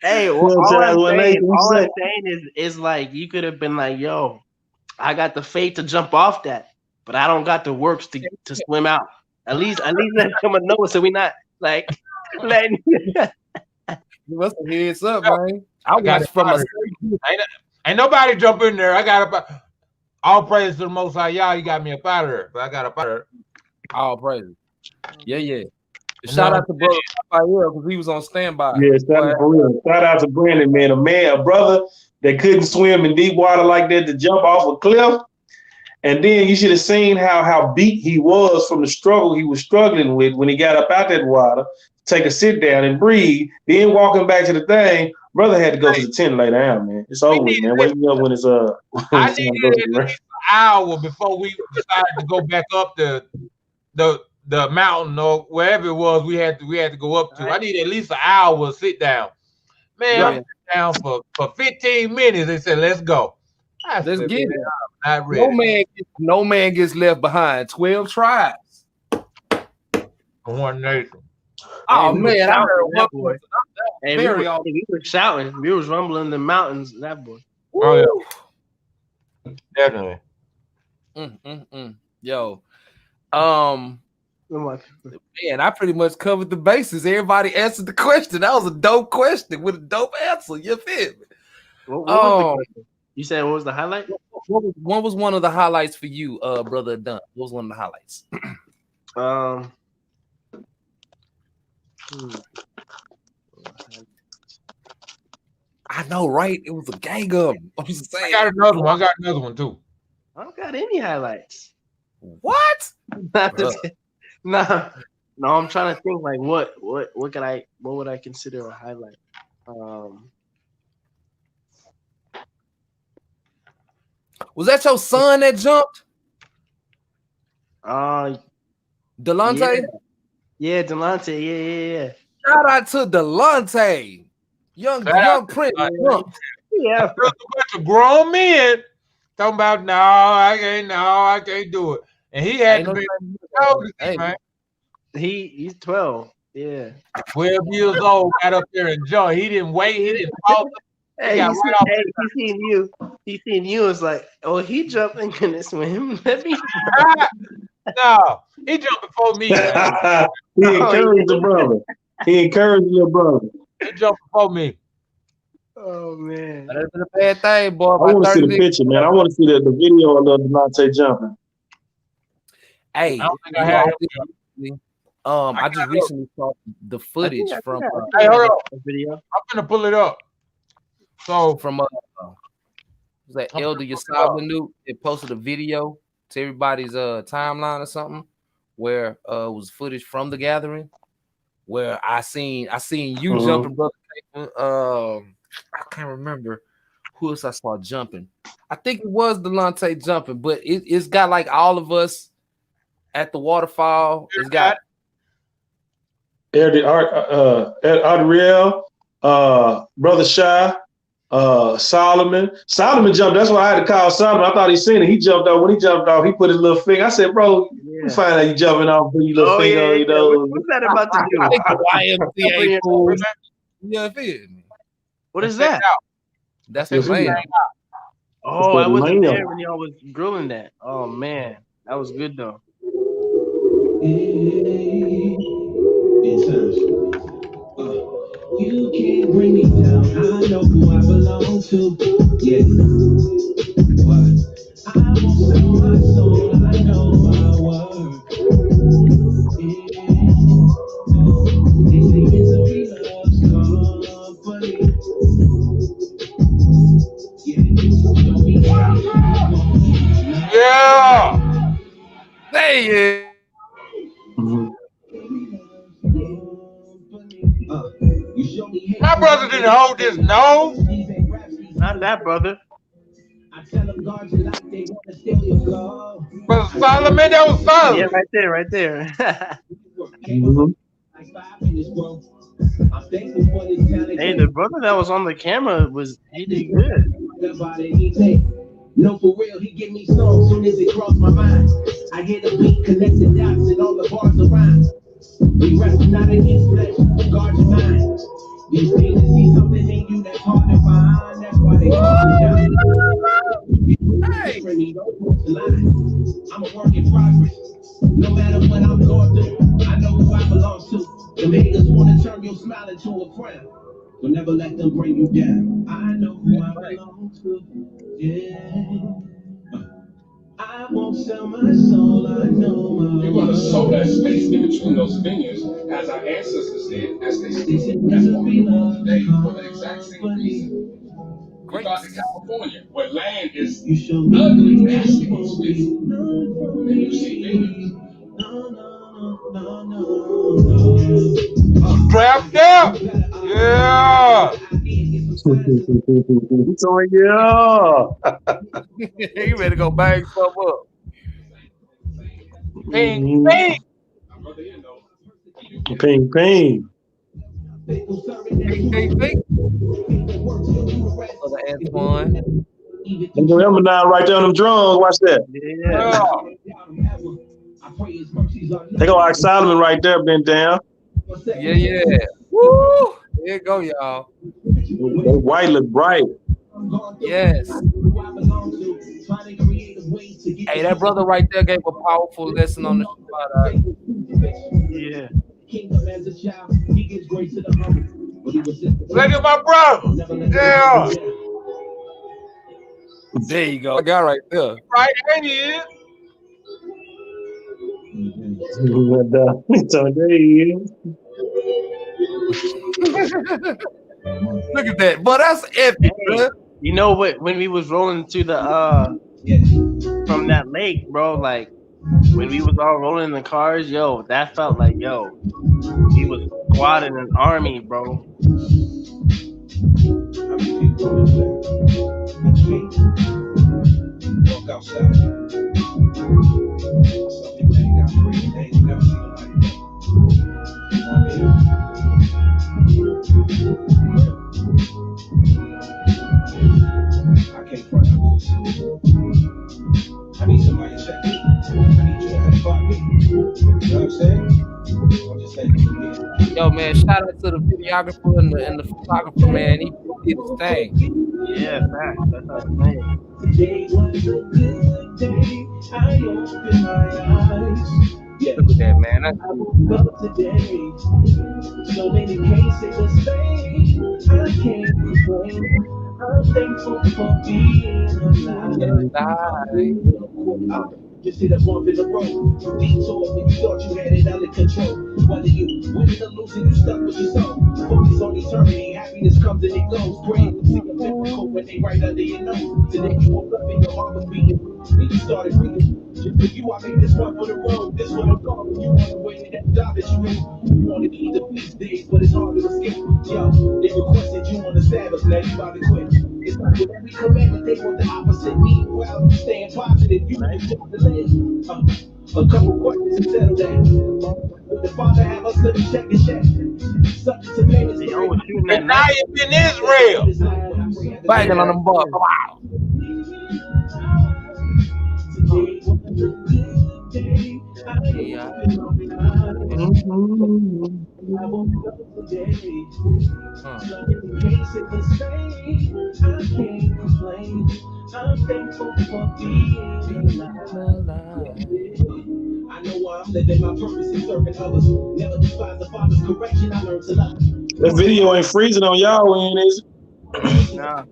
Hey, all I'm saying is like you could have been like, yo, I got the faith to jump off that, but I don't got the works to swim out. At least let someone know so we not like letting you must have heads up, man. I got it from ain't nobody jump in there. I got all praise to the Most High. Y'all, you got me up out of there, but I got up out of there. All praise. Yeah. Shout out to brother Raphael because he was on standby. Yeah, shout out to Brandon, man. A brother that couldn't swim in deep water like that to jump off a cliff. And then you should have seen how beat he was from the struggle he was struggling with when he got up out that water, take a sit down and breathe. Then walking back to the thing, brother had to go to the tent and lay down, man. It's over with, man. Wake me up when it's I needed at least an hour before we decided to go back up the mountain or wherever it was we had to go up to. I needed at least an hour to sit down. Man, I sat down for 15 minutes. They said, let's go. Let's get it. Not ready. No man gets left behind. 12 tribes. One nation. Oh man, I heard that boy. Hey, we were shouting. We was rumbling the mountains. That boy. Oh yeah. Definitely. Yo. Man, I pretty much covered the bases. Everybody answered the question. That was a dope question with a dope answer. You feel me? What was the question? You said what was the highlight? What was one of the highlights for you, brother Dunn? What was one of the highlights? I know, right? It was a gang of them. I'm just saying. I got another one too. I don't got any highlights. What? No, I'm trying to think like what would I consider a highlight? Was that your son that jumped? Delonte? Yeah, Delonte. Yeah. Shout out to Delonte. Young Prince. Yeah. There's a bunch of grown men talking about I can't do it. And he had to be man. He's 12. Yeah. 12 years old, got up there and jumped. He didn't wait, he didn't fall. He seen you. He seen you. It's like, oh, he jumped and couldn't swim. Let me. No, he jumped before me. He encouraged the brother. He encouraged your brother. He jumped before me. Oh man, that's a bad thing, boy. I want to see the picture, man. I want to see the video of Delonte jumping. Hey, I don't think I have I just recently saw the footage from. Hey, hold on. Video. I'm gonna pull it up. So from was that Elder Yasab Newt? It posted a video to everybody's timeline or something where it was footage from the gathering where I seen you jumping, brother. I can't remember who else I saw jumping. I think it was Delonte jumping, but it's got like all of us at the waterfall. It's got Adriel, Brother Shy, Solomon. Solomon jumped. That's why I had to call Solomon. I thought he seen it. He jumped off. When he jumped off, he put his little finger. I said, bro, you find out you jumping off, put your little finger on your nose. What's that about to do? YMCA fools. Yeah, what is that? That's the man. Oh, I wasn't there when y'all was grilling that. Oh man, that was good though. You can't bring me down. I know who I belong to. Yeah. What? I won't sell my soul. I know my worth. They say misery loves company. Yeah. Hey. My brother didn't hold his nose. Not that brother. Brother Solomon, that was Solomon. Yeah, right there. Hey, the brother that was on the camera he did good. No, for real, he give me songs soon as it crossed my mind. I hear the beat, connect the dots, and all the bars around. We rest not against flesh, guard your mind. These demons see something in you that's hard to find. That's why they call you down. I'm a work in progress. No matter what I'm going through, I know who I belong to. The haters want to turn your smile into a frown. But never let them bring you down. I know who I belong to. Yeah. I I won't sell my soul, I know. You're going to sow that space in between those vineyards, as our ancestors did, as they stated. That's why we are today for the exact same reason. We got to California, where land is ugly, nasty, and expensive. And then you see vineyards. Strapped up. Yeah. So yeah. You ready to go bang some up? Ping, Mm-hmm. ping. Ping, ping. Ping. Brother Antoine. They go Eminem right there on them drums. Watch that. Yeah. They go like Solomon right there, bent down. Yeah. Woo! There you go, y'all. They white look bright. Yes. Hey, that brother right there gave a powerful lesson on the spot. Yeah. Look at my brother. Yeah. There you go. I got right there. Right, ain't it? So there he is. Look at that. But that's epic, bro. You know what? When we was rolling to the from that lake, bro, like when we was all rolling in the cars, yo, that felt like we was squatting an army, bro. Walk outside. Some people ain't got free. They ain't never seen a light. I can't front that bullshit. I need somebody to check me. I need you to help me. You know what I'm saying? I'm just saying. Yo, man, shout out to the videographer and the photographer, man. He did his thing. Yeah, facts. That's what I'm saying. Today was a good day. I opened my eyes. Yeah. Look at that, man. That's I woke up today. So many cases the same. I can't complain. I'm thankful for being alive. You see that bump in the road. Detour when you thought you had it under control. Whether you winning or losing, you stuck with your soul. Focus on eternity. Happiness comes and it goes. Praying to see a miracle when they right under your nose. Today you woke up and your heart was beating. And you started breathing. Just for you, I made this one for the road. This one I'm going. You on the way to that job that you in. You want to be the feast days, but it's hard to escape. Yo, they requested you on the Sabbath. Now you about to quit. It's like with every commandment, they want the opposite. Meanwhile, you staying positive. You just delay. A couple questions to settle that. Would the Father have us living check and check? Subject to payments. And now it's in Israel. banging on them bucks. Wow. Yeah. I'm thankful for being alive. I know why I'm living my purpose and serving others. Never despise the Father's correction. I learned to love. That video ain't freezing on y'all end, is it? Nah,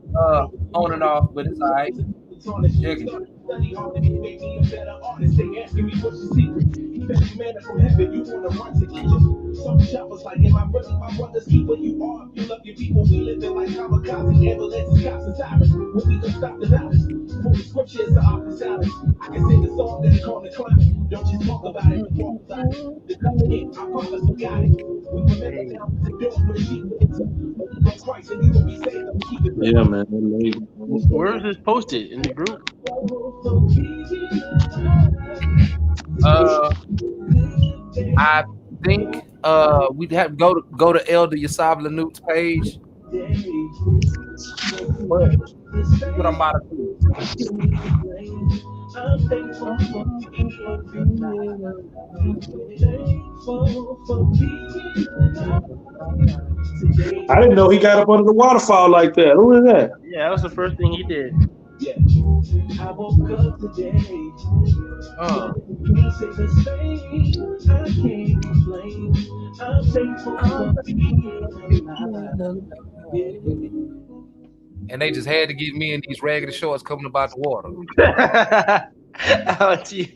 on and off, but it's alright. Study hard to make me a better artist. They asking me what's the secret. He better manna from heaven. You wanna run to Egypt? Some shoppers like, am I really my brother's keeper? You are. You love your people. We living like kamikaze, ambulances, cops and sirens. When we gonna stop the violence? For the scriptures are opposite silence. I can sing a song that call the climate. Don't just talk about it. Walk about it. The covenant, I promise we got it. We remember now to do it for the sheep. Christ and you will be saved. Yeah, man. Where is this posted in the group? I think we'd have to go to Elder Yasab Lanut's page. But what I'm about to do. I didn't know he got up under the waterfall like that. Who is that? Yeah, that was the first thing he did. Yeah. I woke up today. I can't complain. I'm thankful for being alive. And they just had to get me in these raggedy shorts coming about the water. Out you.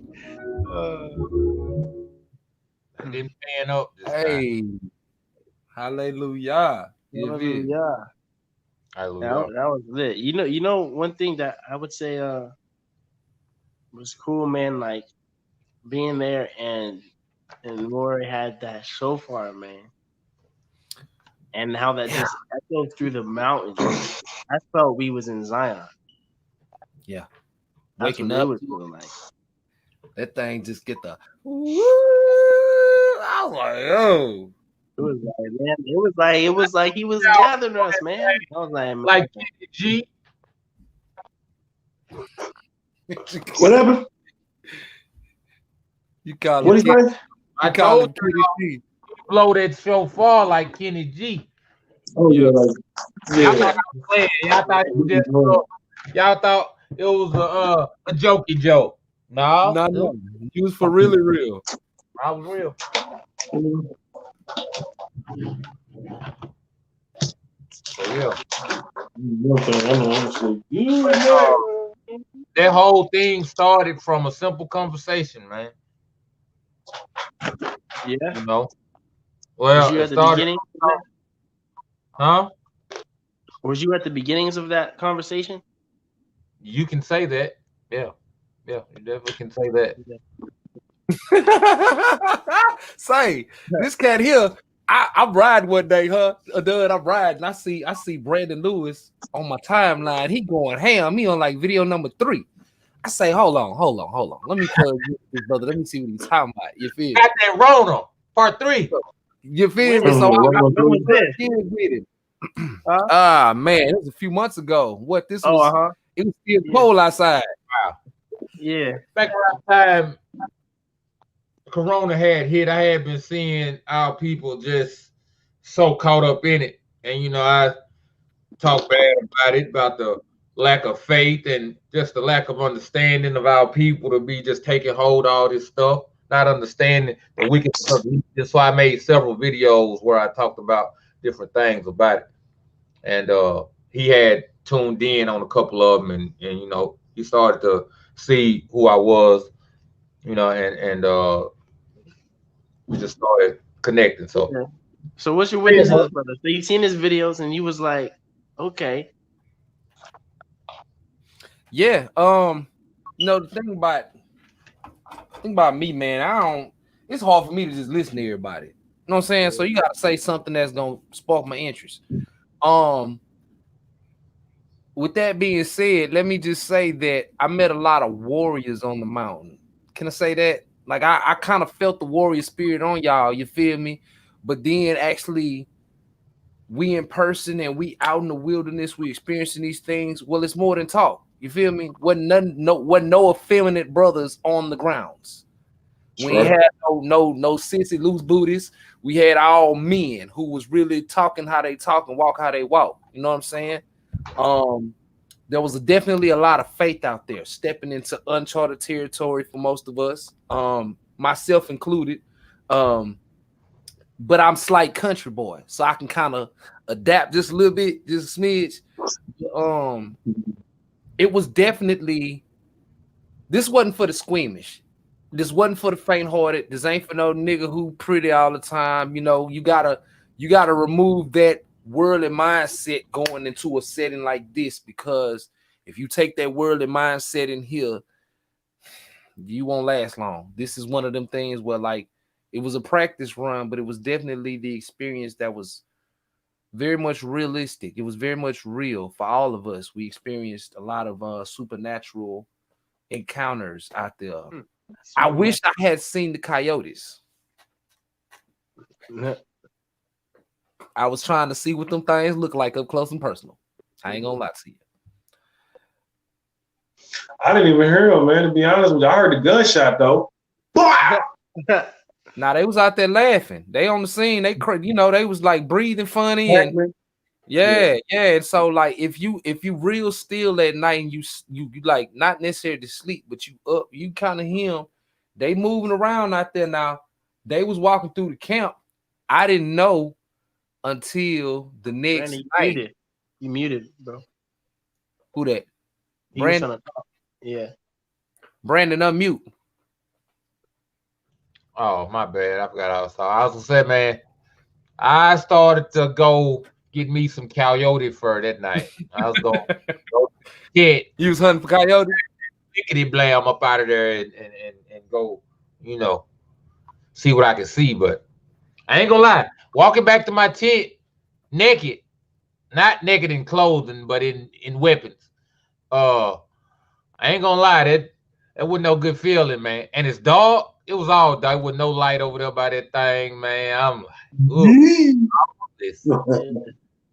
I didn't pan up this time. Hey, hallelujah. Hallelujah. Hallelujah. That was lit. You know, one thing that I would say was cool, man. Like being there and Lori had that shofar, man, and how that just echoed through the mountains. I felt we was in Zion. Yeah, That's waking what it up, was feeling like. that thing just get the. I was like, oh. It was like, man, it was like he was gathering us, man. I was like, man, Like Kenny G. What happened? You call What it do you say? I You call told it you KDP. blow that shofar like Kenny G. Oh yeah, like Y'all thought I was playing. Y'all thought it was just y'all thought it was a jokey joke. No, No. You was for really real. I was real. For real. That whole thing started from a simple conversation, man. yeah. You know. Was Well, you it at the started. beginning? Of that? Huh? Was you at the beginnings of that conversation? You can say that. Yeah. Yeah, you definitely can say that. Say, this cat here, I'm riding one day, I'm riding. I see Brandon Lewis on my timeline. He going ham. He on like video number 3. I say, hold on. Let me plug this brother. Let me see what he's talking about. You feel me? Got that Rona, part 3. You feel me? So when was this? with it. Man, it was a few months ago. What this was? It was still cold outside. Wow. Yeah. Back around the time Corona had hit, I had been seeing our people just so caught up in it. And, you know, I talk bad about it, about the lack of faith and just the lack of understanding of our people to be just taking hold of all this stuff, not understanding the wicked stuff. So I made several videos where I talked about different things about it. And he had tuned in on a couple of them, and you know, he started to see who I was, you know, and we just started connecting. So, yeah. So what's your witnesses, brother? So you seen his videos and you was like, okay. Yeah. The thing about me, man, it's hard for me to just listen to everybody. You know what I'm saying? So you gotta say something that's gonna spark my interest. With that being said, let me just say that I met a lot of warriors on the mountain. Can I say that? Like I kind of felt the warrior spirit on y'all, you feel me? But then actually we in person and we out in the wilderness, we experiencing these things. Well, it's more than talk. You feel me? Wasn't no effeminate brothers on the grounds. We ain't had no sissy loose booties. We had all men who was really talking how they talk and walk how they walk. You know what I'm saying? There was definitely a lot of faith out there, stepping into uncharted territory for most of us, myself included. But I'm slight country boy, so I can kind of adapt just a little bit, just a smidge. It was definitely, this wasn't for the squeamish. This wasn't for the faint-hearted. This ain't for no nigga who pretty all the time. You know, you gotta remove that worldly mindset going into a setting like this, because if you take that worldly mindset in here, you won't last long. This is one of them things where, like, it was a practice run, but it was definitely the experience that was very much realistic. It was very much real for all of us. We experienced a lot of supernatural encounters out there. I wish I had seen the coyotes. I was trying to see what them things look like up close and personal. I ain't gonna lie to you. I didn't even hear them, man. To be honest with you, I heard the gunshot though. Nah, they was out there laughing. They on the scene. They was like breathing funny and yeah. And so like if you real still at night and you like not necessarily to sleep, but you up, you kind of hear them. They moving around out there now. They was walking through the camp. I didn't know until the next night. You muted, bro. Who that? Brandon. Yeah. Brandon, unmute. Oh, my bad. I forgot I was gonna say, man, I started to go get me some coyote fur that night. I was gonna go get You was hunting for coyote? lickety blam up out of there and go, see what I can see. But I ain't gonna lie, walking back to my tent naked, not naked in clothing, but in weapons. I ain't gonna lie, that wasn't no good feeling, man. And it's dark. It was all dark with no light over there by that thing, man. I'm like, ooh,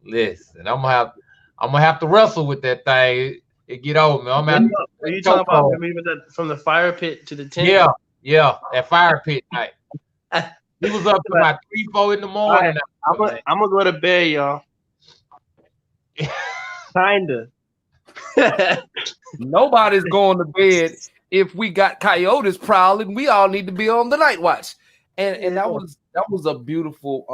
listen. I'm gonna have to wrestle with that thing. It get old, man. Are you talking about moving from the fire pit to the tent? Yeah, that fire pit night. He was up to about 3, 4 in the morning. Right, I'm gonna go to bed, y'all. Kinda. Nobody's going to bed if we got coyotes prowling. We all need to be on the night watch. And that was a beautiful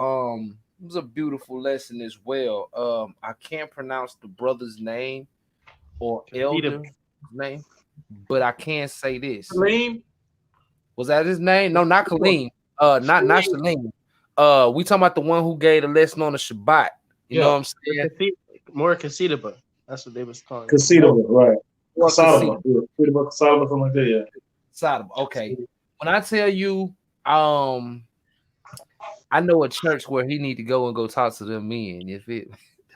lesson as well. I can't pronounce the brother's name or elder's name, but I can say this. Kaleem? Was that his name? No, not Kaleem. Not Shalem. We talking about the one who gave the lesson on the Shabbat. You know what I'm saying? More Kasidaba. That's what they was calling. Kasidaba, right? Sodom, something like that. Yeah. Sodom. Okay. When I tell you, I know a church where he need to go and go talk to them men.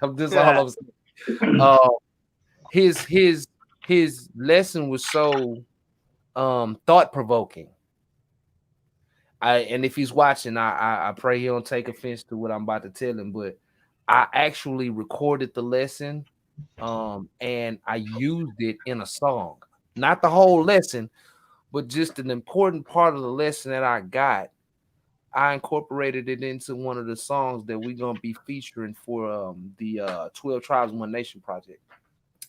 I'm just all I'm saying. His lesson was so thought provoking. And if he's watching, I pray he don't take offense to what I'm about to tell him, but I actually recorded the lesson and I used it in a song. Not the whole lesson, but just an important part of the lesson that I got. I incorporated it into one of the songs that we're going to be featuring for the 12 Tribes One Nation project.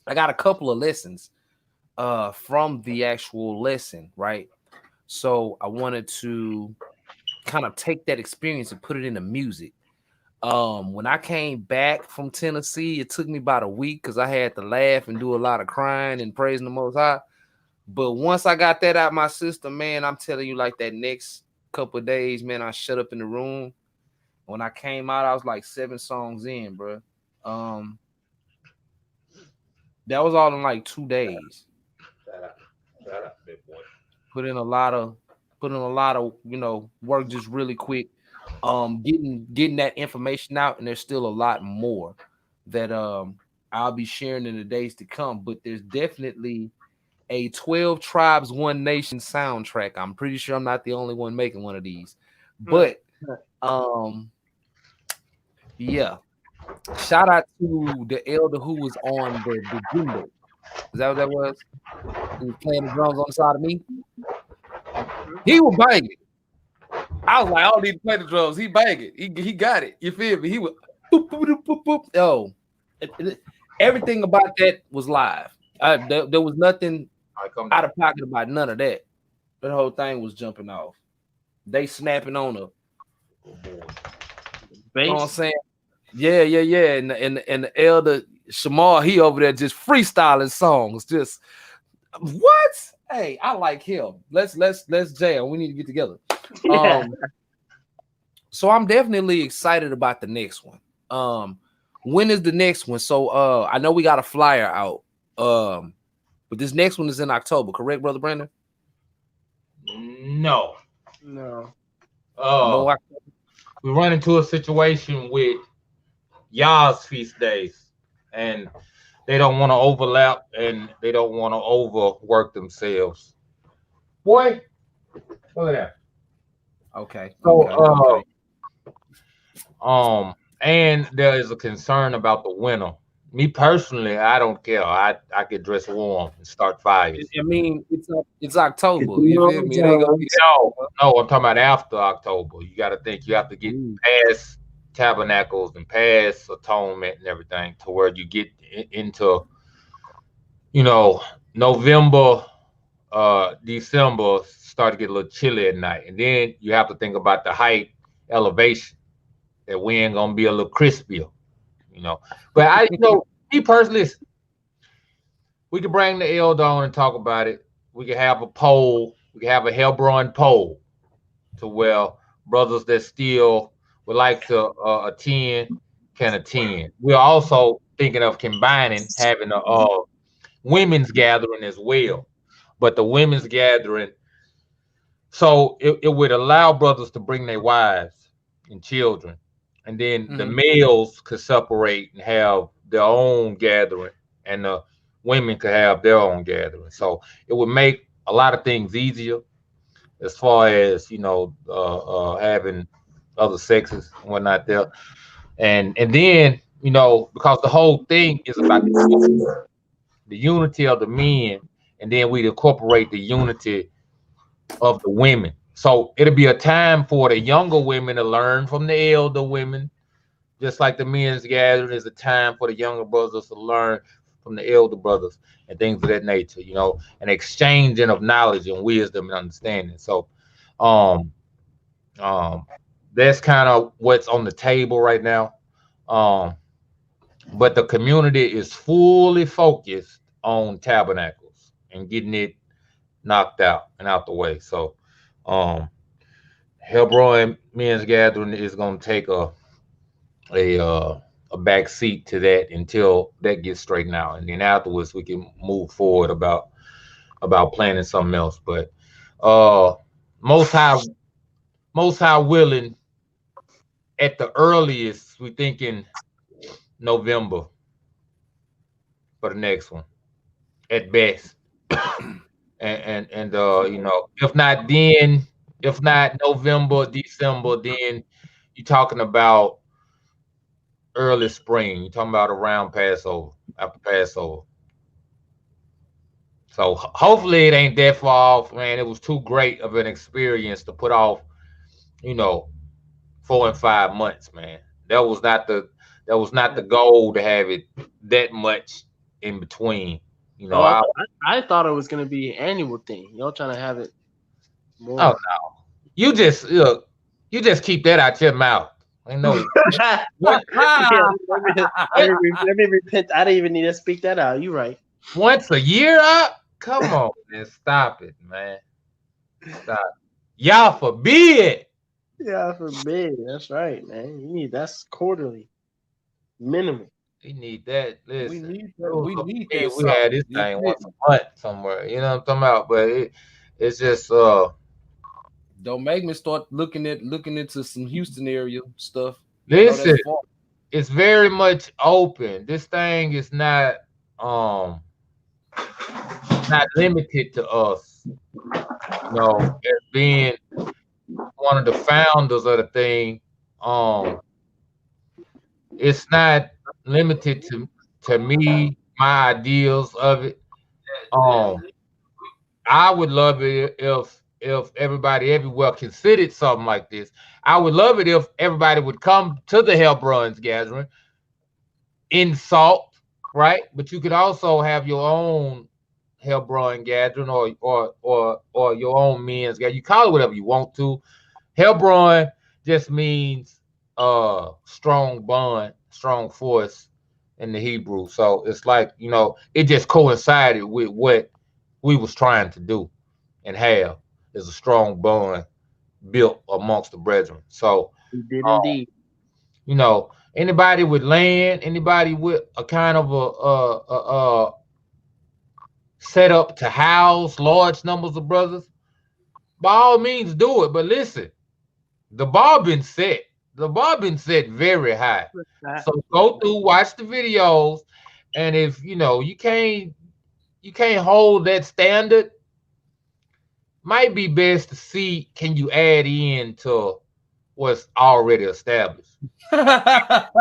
I got a couple of lessons from the actual lesson, right? So I wanted to kind of take that experience and put it into music. When I came back from Tennessee, it took me about a week because I had to laugh and do a lot of crying and praising the Most High. But once I got that out of my system, man, I'm telling you, like that next couple of days, man, I shut up in the room. When I came out, I was like 7 songs in, bro. That was all in like 2 days. Shut up, big boy. Put in a lot of work just really quick. Getting that information out, and there's still a lot more that I'll be sharing in the days to come. But there's definitely a 12 Tribes One Nation soundtrack. I'm pretty sure I'm not the only one making one of these. But yeah. Shout out to the elder who was on the jingle. Is that what that was? He was playing the drums on the side of me. He was banging. I was like, I don't need to play the drums. He banging. He got it. You feel me? He was boop, boop, boop, boop, boop. Yo, everything about that was live. There was nothing out of pocket about none of that. The whole thing was jumping off. They snapping on a bass. You know what I'm saying? Yeah. And the elder Shamar, he over there just freestyling songs. Just what? Hey, I like him. Let's jam. We need to get together. So I'm definitely excited about the next one. When is the next one? So I know we got a flyer out. But this next one is in October, correct, Brother Brandon? No. No. We run into a situation with y'all's feast days, and they don't want to overlap and they don't want to overwork themselves. Boy, look at that. Okay. So, and there is a concern about the winter. Me personally, I don't care. I could dress warm and start fires. I mean, it's October. You feel me? It ain't gonna be no, I'm talking about after October. You got to think you have to get past tabernacles and past atonement and everything to where you get into, November, December start to get a little chilly at night, and then you have to think about the height elevation that we ain't gonna be a little crispier, But me personally, we can bring the elder on and talk about it. we can have a poll. We can have a Hellbrun poll to where brothers that still would like to attend can attend. We're also thinking of combining having a women's gathering as well, but the women's gathering, so it would allow brothers to bring their wives and children, and then the males could separate and have their own gathering, and the women could have their own gathering. So it would make a lot of things easier as far as having other sexes and whatnot there, and then because the whole thing is about the unity of the men, and then we incorporate the unity of the women. So it'll be a time for the younger women to learn from the elder women, just like the men's gathering is a time for the younger brothers to learn from the elder brothers and things of that nature, an exchanging of knowledge and wisdom and understanding. So um um that's kind of what's on the table right now. Um but the community is fully focused on tabernacles and getting it knocked out and out the way. So um Hellbroy Men's Gathering is going to take a a back seat to that until that gets straightened out, and then afterwards we can move forward about planning something else. But uh, most high, most high willing, at the earliest we thinking November for the next one at best, and if not November, December, then you're talking about early spring. You're talking about around Passover, after Passover. So hopefully it ain't that far off, man. It was too great of an experience to put off, you know, 4 and 5 months, man. That was not the goal to have it that much in between. You know, Oh, I I thought it was gonna be an annual thing. Y'all trying to have it oh more. no. You just look, you just keep that out your mouth. I know Yeah, what let me repent. I didn't even need to speak that out. You right. once a year up? Come on, man. Stop it, man. Stop. Y'all forbid. Yeah, forbid. That's right, man. You need that's quarterly minimum. We need that. We Listen, need that. We need me, that we had salt. this That's thing it. once a month somewhere. You know what I'm talking about? But it's just Don't make me start looking into some Houston area stuff. I know listen, that's far. it's very much open. This thing is um not limited to us. As being one of the founders of the thing, um, it's not limited to me, my ideals of it. Um, I would love it if everybody everywhere considered something like this. I would love it if everybody would come to the Help Runs gathering in salt, right? But you could also have your own Help Run gathering or your own men's gathering. You call it whatever you want to. Helbron just means strong bond, strong force in the Hebrew. So it's like, it just coincided with what we was trying to do and have is a strong bond built amongst the brethren. So We did uh, indeed. anybody with land, anybody with a kind of a set up to house large numbers of brothers, by all means do it. But listen, the bar been set. The bar been set very high. So go through, watch the videos, and if you can't hold that standard, might be best to see can you add in to what's already established. I'm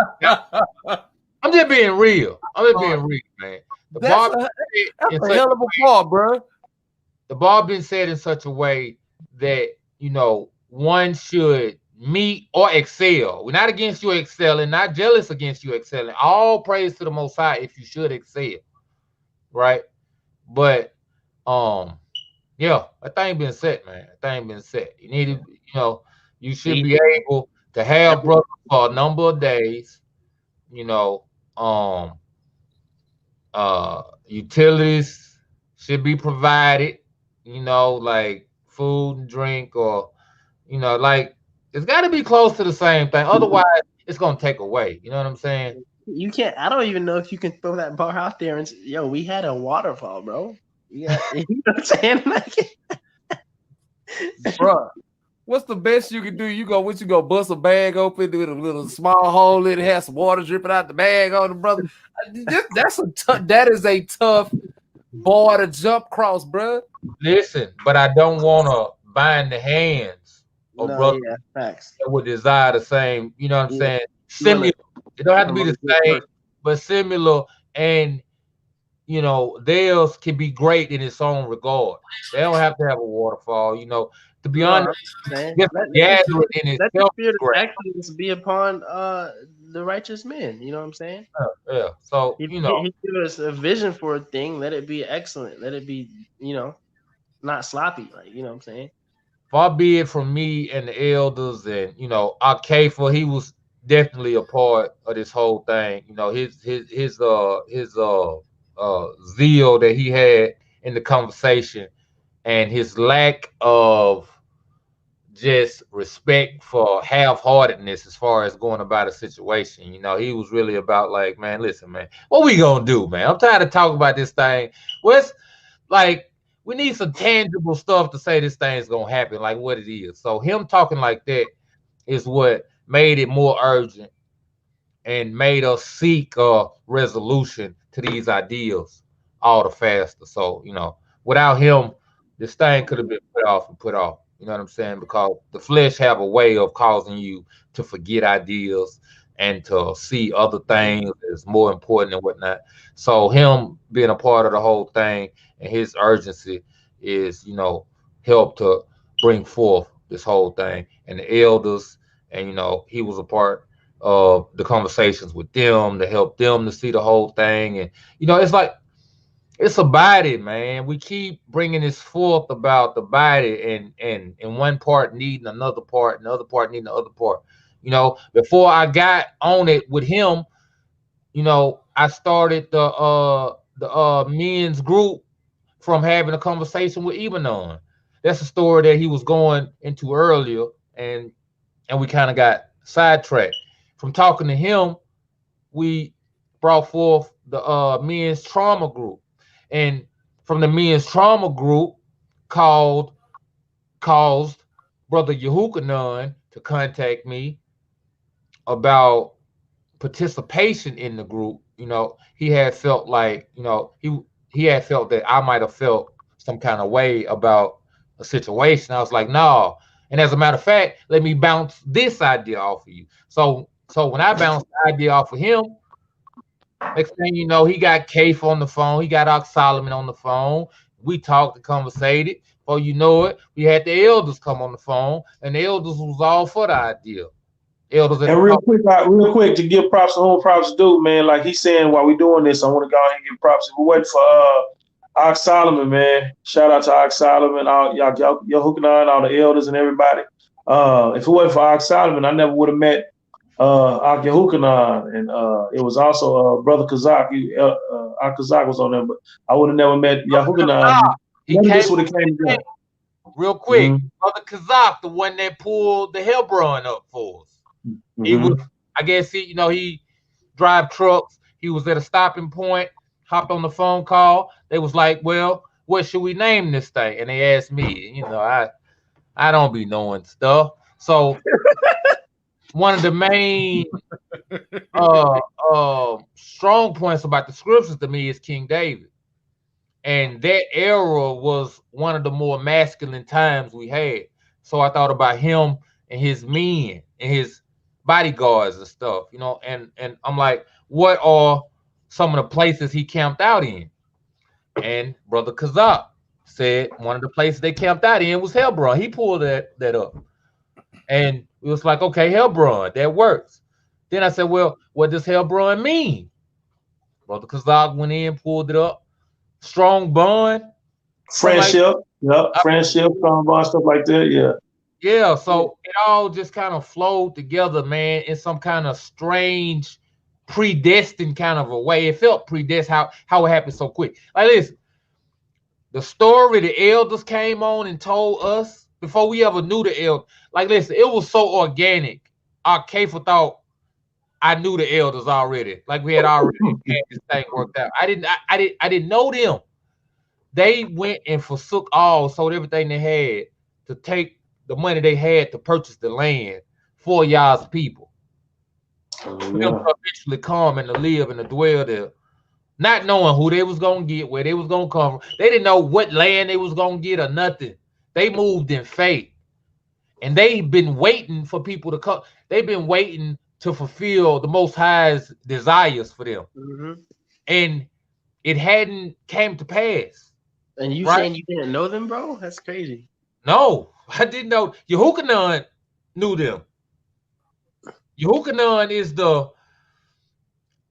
just being real. I'm just being real, man. The That's bar a been set in that's a such hell of a bar, bro. the bar been set in such a way that one should meet or excel. We're not against you excelling, not jealous against you excelling. All praise to the Most High if you should excel, right? But yeah, that thing been set, man. That thing been set. You need to, you should be able to have brothers for a number of days. You know, utilities should be provided. you know, like food and drink, or you know, like it's got to be close to the same thing. Otherwise, it's gonna take away. You know what I'm saying? You can't. I don't even know if you can throw that bar out there and yo, we had a waterfall, bro. Yeah, you know what I'm saying? Like, Bruh, what's the best you can do? You go bust a bag open with a little small hole in it, have some water dripping out the bag on the brother. That is a tough bar to jump across, bruh. Listen, but I don't want to bind the hands of no, brothers yeah, facts. that would desire the same. You know what I'm Yeah, saying? you wanna Similar. It don't have to be the get same, first. but similar, and you know, theirs can be great in its own regard. They don't have to have a waterfall. You know, to be No, honest, I'm saying just the gathering in let the itself is spirit of great. excellence be upon the righteous men. You know what I'm saying? Yeah. So He you know, he give us a vision for a thing. Let it be excellent. Let it be, not sloppy. Like, you know what I'm saying? far be it from me and the elders, and you know, Akafa, he was definitely a part of this whole thing. You know, his zeal that he had in the conversation, and his lack of just respect for half-heartedness as far as going about a situation. You know, he was really about like, man, listen, man, what we gonna do, man? I'm tired of talking about this thing. What's like we need some tangible stuff to say this thing's gonna happen, like what it is. So him talking like that is what made it more urgent and made us seek a resolution to these ideals all the faster. So, you know, without him, this thing could have been put off and put off. You know what I'm saying? Because the flesh have a way of causing you to forget ideals and to see other things as more important and whatnot. So him being a part of the whole thing and his urgency is, you know, help to bring forth this whole thing. And the elders, and you know, he was a part the conversations with them to help them to see the whole thing. And you know, it's like it's a body, man. We keep bringing this forth about the body, and one part needing another part, and the other part needing the other part. You know, before I got on it with him, you know, I started the men's group from having a conversation with Ebanon. That's a story that he was going into earlier, and we kind of got sidetracked. From talking to him, we brought forth the men's trauma group, and from the men's trauma group, called caused Brother Yehukanan to contact me about participation in the group. You know, he had felt like, you know, he had felt that I might have felt some kind of way about a situation. I was like, no. And as a matter of fact, let me bounce this idea off of you. So when I bounced the idea off of him, next thing you know, he got Kafe on the phone, he got Ox Solomon on the phone. We talked and conversated. Before you know it, we had the elders come on the phone, and the elders was all for the idea. Elders at the And top. real quick, to give props to whom props due, man. Like he's saying, while we doing this, I want to go ahead and give props. We're waiting for Ox Solomon, man. Shout out to Ox Solomon, all y'all hooking on all the elders and everybody. If it wasn't for Ox Solomon, I never would have met Ak Yahukanan, and it was also Brother Kazak. Ak Kazak was on there, but I would have never met Yahukanan. He None of came this would have came together. real quick. Mm-hmm. Brother Kazak, the one that pulled the Hebron up for us. He was, I guess he drive trucks. He was at a stopping point, hopped on the phone call. They was like, well, what should we name this thing? And they asked me. You know, I don't be knowing stuff. So one of the main strong points about the scriptures to me is King David. And that era was one of the more masculine times we had. So I thought about him and his men and his bodyguards and stuff, you know, and I'm like, what are some of the places he camped out in? And Brother Kazak said one of the places they camped out in was Hebron. He pulled that up. And it was like, okay, Hebron, that works. Then I said, well, what does Hebron mean? Brother Kazak went in, pulled it up. Strong bond. Friendship, friendship, strong bond, stuff like that, yeah. Yeah, so it all just kind of flowed together, man, in some kind of strange, predestined kind of a way. It felt predestined how it happened so quick. Like listen, the story the elders came on and told us before we ever knew the elder. Like, listen, it was so organic. Our Kafa thought I knew the elders already. Like we had already had this thing worked out. I didn't know them. They went and forsook all, sold everything they had to take the money they had to purchase the land for y'all's people. For them to eventually come and to live and to dwell there. Not knowing who they was gonna get, where they was gonna come from. They didn't know what land they was gonna get or nothing. They moved in faith. And they've been waiting for people to come. They've been waiting to fulfill the Most High's desires for them. Mm-hmm. And it hadn't came to pass. And you saying you didn't know them, bro? That's crazy. No, I didn't know. Yehukanan knew them. Yehukanan is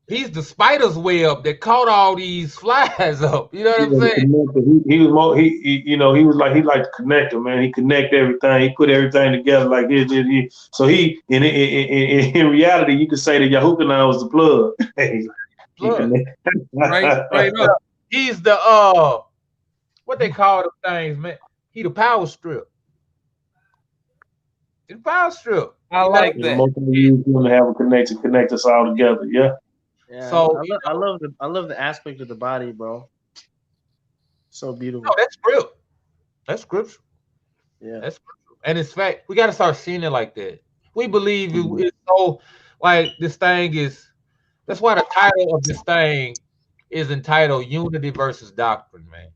he's the spider's web that caught all these flies up. You know what I'm saying? He was more he liked to connect them, man. He connect everything. He put everything together like this. So he in reality, you could say that Yehukanan was the plug. Right up. He's the what they call the things, man. He the power strip. He's the power strip. I like that. Most of you want to have a connection, connect us all together. Yeah. Yeah, so I love the aspect of the body, bro. So beautiful. No, that's real. That's scripture. Yeah, that's scripture. And it's fact. We got to start seeing it like that. We believe it's so like this thing is. That's why the title of this thing is entitled "Unity versus Doctrine," man.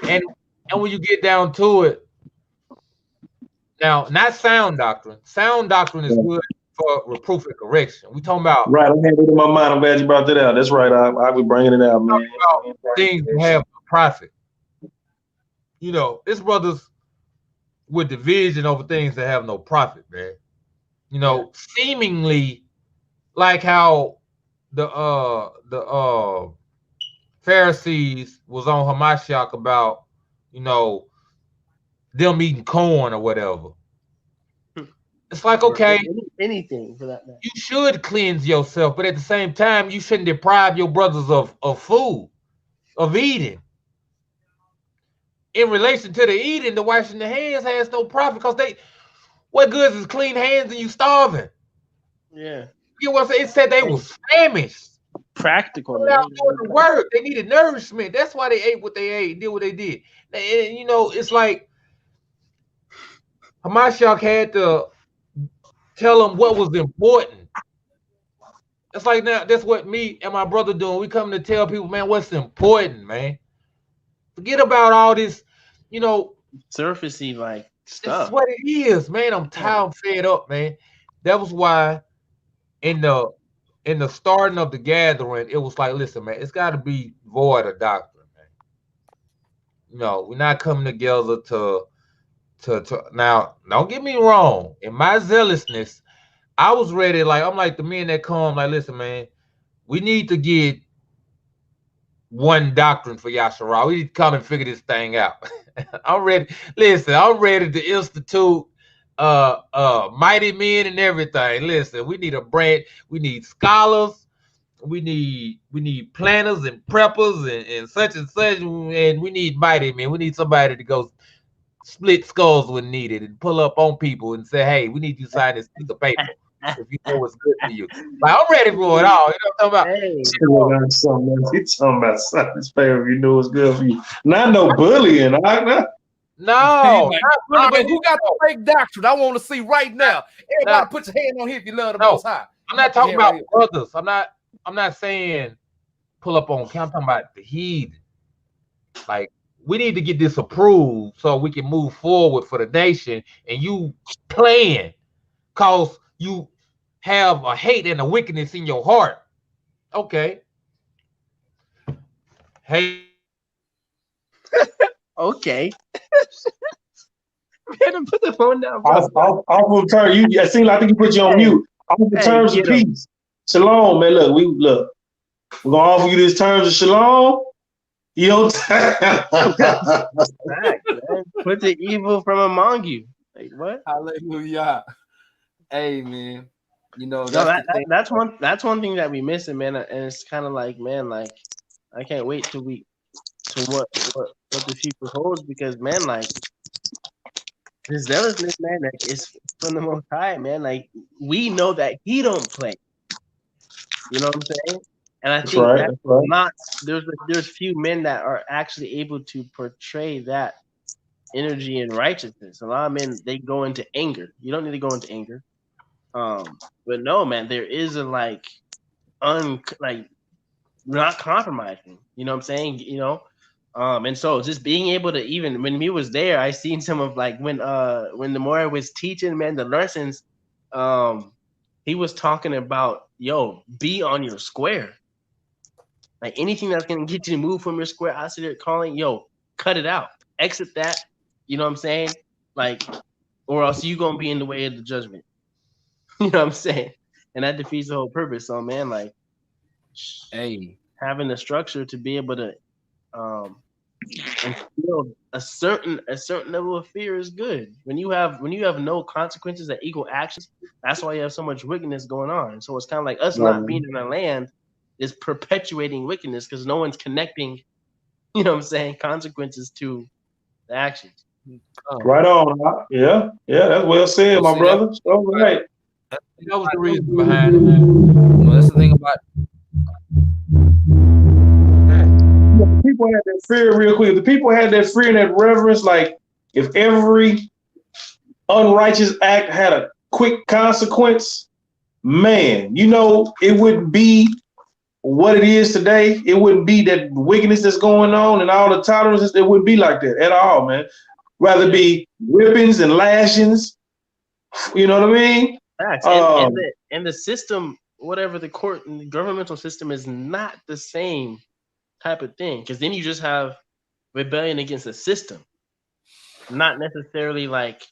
And when you get down to it, now not sound doctrine. Sound doctrine is good for reproof and correction. We talking about right. I had it in my mind. I'm glad you brought that out. That's right. I was bringing it out, man. Things that have profit. You know, it's brothers with division over things that have no profit, man. You know, seemingly like how the Pharisees was on Hamashiach about, you know, them eating corn or whatever. It's like, okay, anything for that matter. You should cleanse yourself, but at the same time, you shouldn't deprive your brothers of food, of eating. In relation to the eating, the washing the hands has no profit because what good is clean hands and you starving? Yeah. You know what I'm saying? It said they was famished. Practical. Without doing the work, they needed nourishment. That's why they ate what they ate, did what they did. And you know, it's like Hamashiach had to tell them what was important. It's like now that's what me and my brother doing. We come to tell people, man, what's important, man. Forget about all this, you know, surfacey like stuff. This is what it is, man. I'm tired, I'm fed up, man. That was why in the starting of the gathering, it was like, listen, man, it's got to be void of doctrine, man. You know, we're not coming together to now. Don't get me wrong. In my zealousness, I was ready. Like I'm like the men that come. Like, listen, man, we need to get one doctrine for Yasharal. We need to come and figure this thing out. I'm ready. Listen, I'm ready to institute mighty men and everything. Listen, we need a brand. We need scholars. We need planners and preppers and such, and we need mighty men. We need somebody to go split skulls when needed and pull up on people and say, hey, we need you to sign this piece of paper if you know what's good for you. Like, I'm ready for it all. You know what I'm talking about? He's talking about sign this paper if you know what's good for you. Not no bullying. No, like, right, who got the fake doctrine? I want to see right now. Everybody, put your hand on here if you love the Most High. I'm not talking about brothers. I'm not saying pull up on camp. I'm talking about the heathen. Like, we need to get this approved so we can move forward for the nation. And you playing because you have a hate and a wickedness in your heart. Okay. Hey. Okay. Man, put the phone down. Off of turn. I think you put you on mute. Off the terms of peace. Shalom, man. Look, we're gonna offer you these terms of shalom. You know, put the evil from among you. Like what? Hallelujah. Hey, man. You know that's one thing that we missing, man. And it's kind of like, man, like I can't wait till we to what the future holds, because man, like this zealousness, man, like it's from the Most High, man. Like we know that He don't play. You know what I'm saying? And I That's think right. that's That's right. not there's few men that are actually able to portray that energy and righteousness. A lot of men, they go into anger. You don't need to go into anger. But no, man, there is a like like not compromising. You know what I'm saying? You know, and so just being able to, even when he was there, I seen some of like when the Mora was teaching, man, the lessons. He was talking about, yo, be on your square. Like anything that's gonna get you to move from your square, I see it calling, yo, cut it out, exit that. You know what I'm saying? Like, or else you gonna be in the way of the judgment. You know what I'm saying? And that defeats the whole purpose. So, man, like, Hey, having the structure to be able to instill a certain level of fear is good. When you have no consequences that equal actions, that's why you have so much wickedness going on. So it's kind of like us not being in the land is perpetuating wickedness because no one's connecting, you know what I'm saying, consequences to the actions. Right on. Huh? Yeah. Yeah. That's well said, well, my see, that's brother. So right. That was the reason behind it. well, that's the thing about The people had that fear real quick. The people had that fear and that reverence. Like if every unrighteous act had a quick consequence, man, it wouldn't be what it is today. It wouldn't be that wickedness that's going on and all the tolerances. It wouldn't be like that at all, man. Rather be whippings and lashings. You know what I mean? Facts. And the system, whatever the court and the governmental system, is not the same type of thing. Because then you just have rebellion against the system, not necessarily like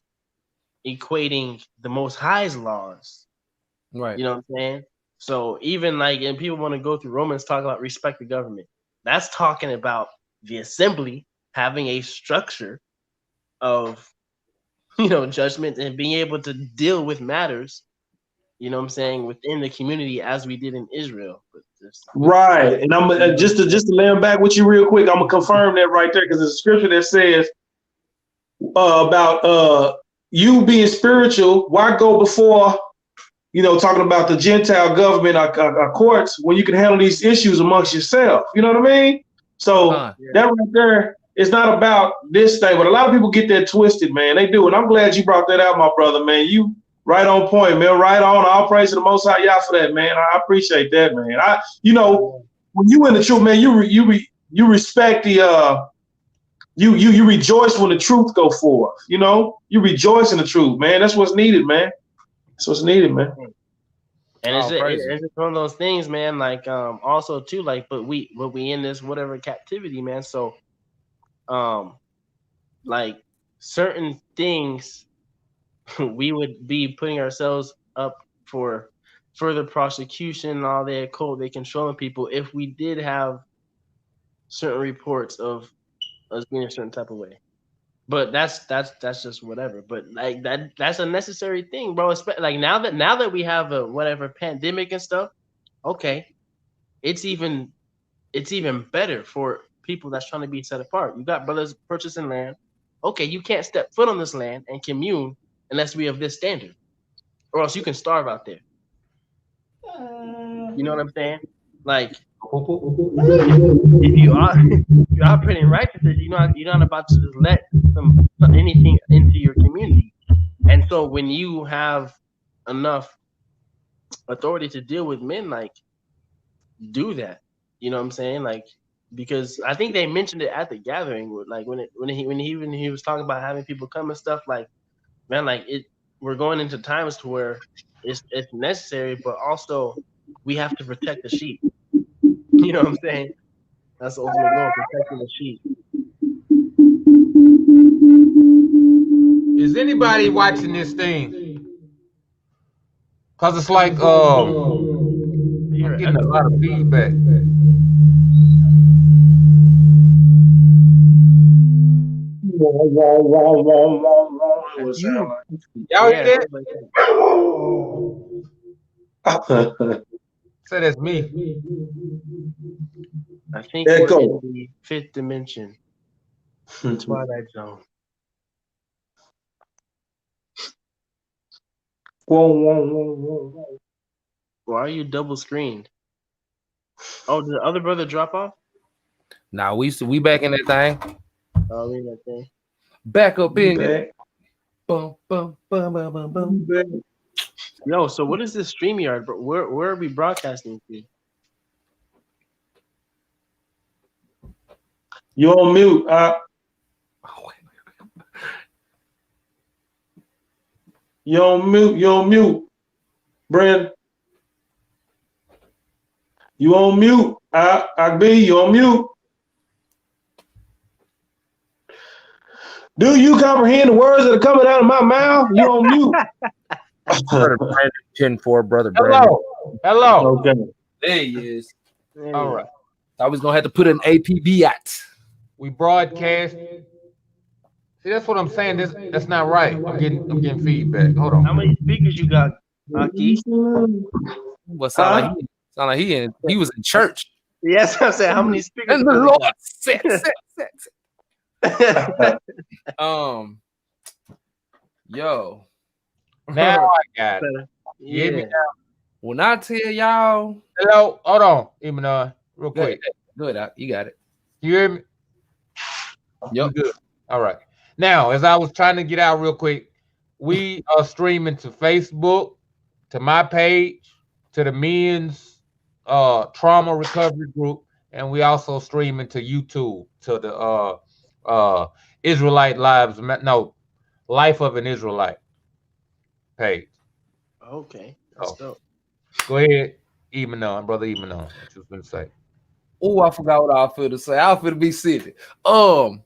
equating the Most High's laws. right. You know what I'm saying? So even like, and people want to go through Romans, talk about respect the government. That's talking about the assembly having a structure of, judgment and being able to deal with matters, you know what I'm saying, within the community as we did in Israel. But right. And I'm just to lay back with you real quick. I'm gonna confirm that right there because there's a scripture that says about you being spiritual. Why go before? Talking about the Gentile government, our courts, when you can handle these issues amongst yourself. You know what I mean? So that right there is not about this thing, but a lot of people get that twisted, man. They do, and I'm glad you brought that out, my brother, man. You right on point, man. Right on. All praise to the Most High Yah for that, man. I appreciate that, man. When you in the truth, man, you respect the you rejoice when the truth go forth. You rejoice in the truth, man. That's what's needed, man. That's what's needed, man. And it's just one of those things, man. Like, also too, like, but we in this whatever captivity, man. So, like certain things, we would be putting ourselves up for further prosecution and all that code they controlling people if we did have certain reports of us being a certain type of way. But that's just whatever. But like that's a necessary thing, bro. Like now that we have a whatever pandemic and stuff, okay, it's even better for people that's trying to be set apart. You got brothers purchasing land. Okay, you can't step foot on this land and commune unless we have this standard, or else you can starve out there. You know what I'm saying? Like if you're operating righteousness, you're not about to just let anything into your community. And so when you have enough authority to deal with men, like, do that. You know what I'm saying? Like, because I think they mentioned it at the gathering, like when he was talking about having people come and stuff. Like, man, like we're going into times to where it's necessary, but also we have to protect the sheep. You know what I'm saying? That's the ultimate goal, protecting the sheep. Is anybody watching this thing? Cause it's like I'm getting a lot of feedback. Y'all hear that? Say that's me. I think we're in the 5th dimension. Twilight Zone. Whoa. Why are you double screened? Oh, did the other brother drop off? Nah, we back in that thing. Oh, leave that thing. Back up in back. it. Boom, boom, boom, boom, boom, boom. Yo, so what is this StreamYard? But where are we broadcasting to? You on mute? You on mute, Brandon. You on mute? I be you on mute. Do you comprehend the words that are coming out of my mouth? You on mute? Brother Brandon, 10-4, brother Hello. Hello. Okay. There he is. All right. I was gonna have to put an APB at. We broadcast. See, that's what I'm saying. That's not right. I'm getting feedback. Hold on. How many speakers you got, Aki? What sound like he was in church. Yes, I'm saying how many speakers. And the Lord set. Yo. Now I got it. Yeah. Give me now. When I tell y'all. Hello. Hold on, Emanuel, real quick. Good. You got it. You hear me? Yep. Good. All right. Now, as I was trying to get out real quick, we are streaming to Facebook, to my page, to the men's trauma recovery group, and we also streaming to YouTube, to the Israelite Life of an Israelite page. Okay. That's dope. Go ahead, brother Emanon. What you was gonna say? Oh, I forgot what I was finna say. I was finna be sitting.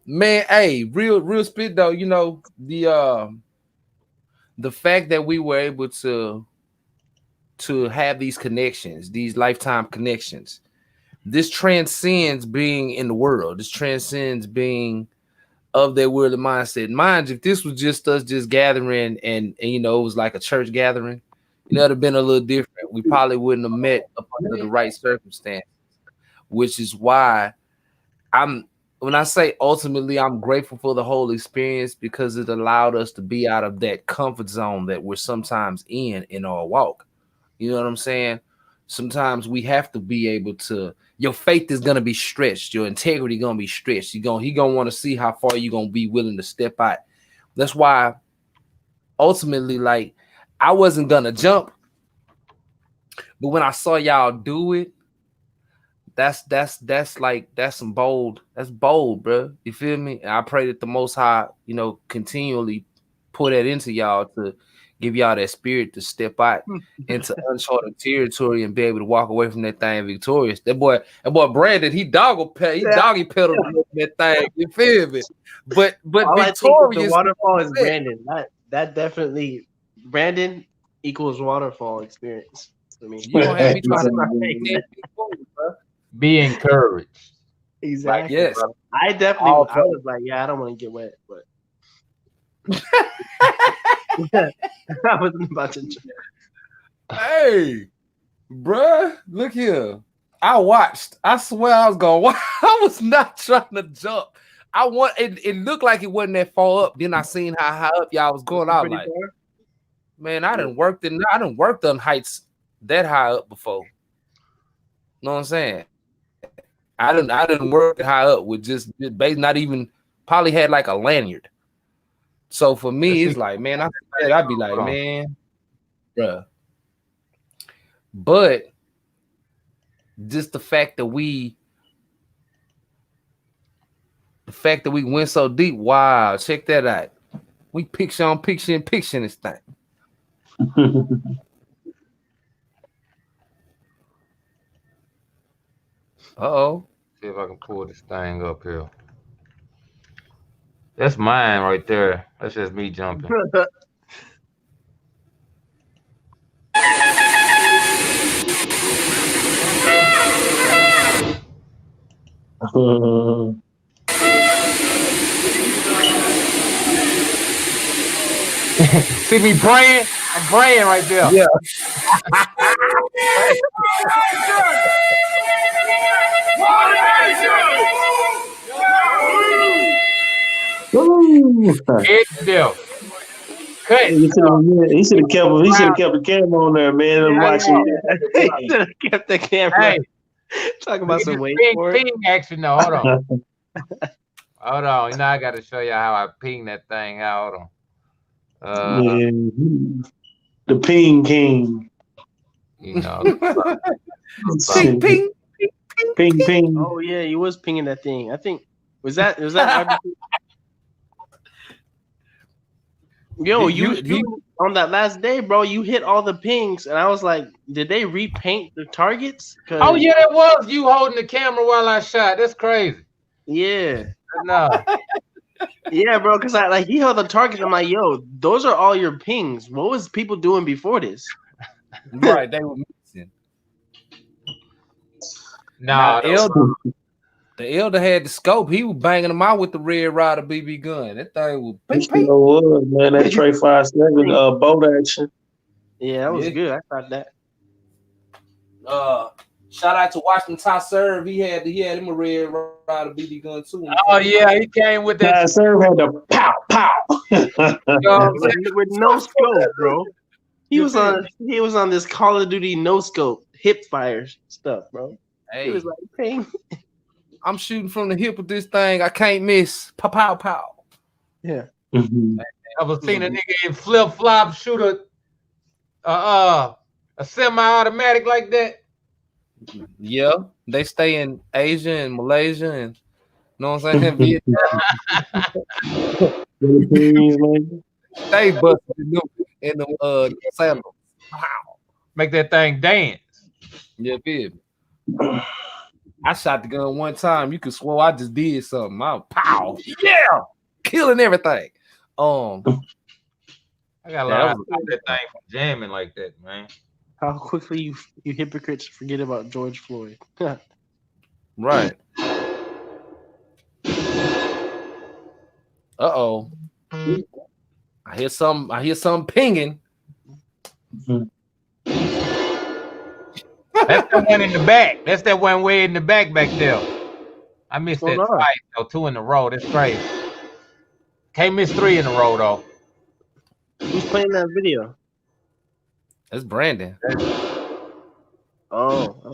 Man, hey, real spit though. You know the fact that we were able to have these connections, these lifetime connections. This transcends being in the world. This transcends being of that worldly mindset. Mind you, if this was just us just gathering and you know it was like a church gathering, it would have been a little different. We probably wouldn't have met up under the right circumstances. Which is why when I say ultimately, I'm grateful for the whole experience because it allowed us to be out of that comfort zone that we're sometimes in our walk. You know what I'm saying? Sometimes we have to be able to, your faith is going to be stretched. Your integrity going to be stretched. He going to want to see how far you're going to be willing to step out. That's why ultimately, like, I wasn't going to jump. But when I saw y'all do it, that's some bold. That's bold, bro. You feel me? And I pray that the Most High, you know, continually pour that into y'all to give y'all that spirit to step out into uncharted territory and be able to walk away from that thing victorious. That boy Brandon, he doggy pedaled that thing. You feel me? But all victorious. I think the waterfall is Brandon. That definitely Brandon equals waterfall experience for me. You don't have me trying to be encouraged. Exactly. Yes. I definitely I was like, yeah, I don't want to get wet, but I wasn't about to jump. Hey, bruh, look here. I watched. I swear I was going. I was not trying to jump. It looked like it wasn't that far up. Then I seen how high up y'all was going. I was like, man, I done worked on heights that high up before. You know what I'm saying? I didn't work high up with just not even probably had like a lanyard. So for me, it's like, man, I'd be like, man, bruh. But just the fact that we went so deep, wow, check that out. We picture this thing. Uh-oh. See if I can pull this thing up here. That's mine right there. That's just me jumping. See me praying? I'm praying right there. Yeah. Ooh. Hit them. Cut. He should have kept him. He should have kept the camera on there, man, and watch it. He should have kept the camera. Hey, Talking about some weight for ping action though. Hold on. Hold on. You know, I got to show you how I ping that thing out. Hold on. The Ping King. You know. Ping, ping. Ping, ping. Oh yeah, he was pinging that thing. I think was that Yo, you on that last day, bro, you hit all the pings, and I was like, did they repaint the targets? Oh yeah, that was you holding the camera while I shot. That's crazy. Yeah. No. Yeah, bro, because he held the targets. I'm like, yo, those are all your pings. What was people doing before this? Right, they were mixing. Nah, the elder had the scope. He was banging them out with the Red Rider BB gun. That thing was ping, ping. Man, that Trey 5.7 boat action. Yeah, that was good. I thought that. Shout out to Washington Ty Serve. He had him a Red Rider BB gun too. Oh yeah, he came with that. Ty Serve had the pow pow. with no scope, bro. He was on this Call of Duty no scope hip fire stuff, bro. Hey. He was like, ping. I'm shooting from the hip with this thing. I can't miss. Pow, pow, pow. Yeah. Mm-hmm. I've seen a nigga in flip flop shoot a semi-automatic like that. Yeah, they stay in Asia and Malaysia and you know what I'm saying? Vietnam. They busted in the sandals. Wow. Make that thing dance. Yeah, baby. I shot the gun one time. You could swear I just did something. I pow, yeah, killing everything. I got a lot of that thing from jamming like that, man. How quickly you hypocrites forget about George Floyd. Right. Uh-oh. I hear some pinging. That's the one in the back. That's that one way in the back there. I missed that twice, though. 2 in a row. That's crazy. Can't miss 3 in a row, though. Who's playing that video? That's Brandon. Oh,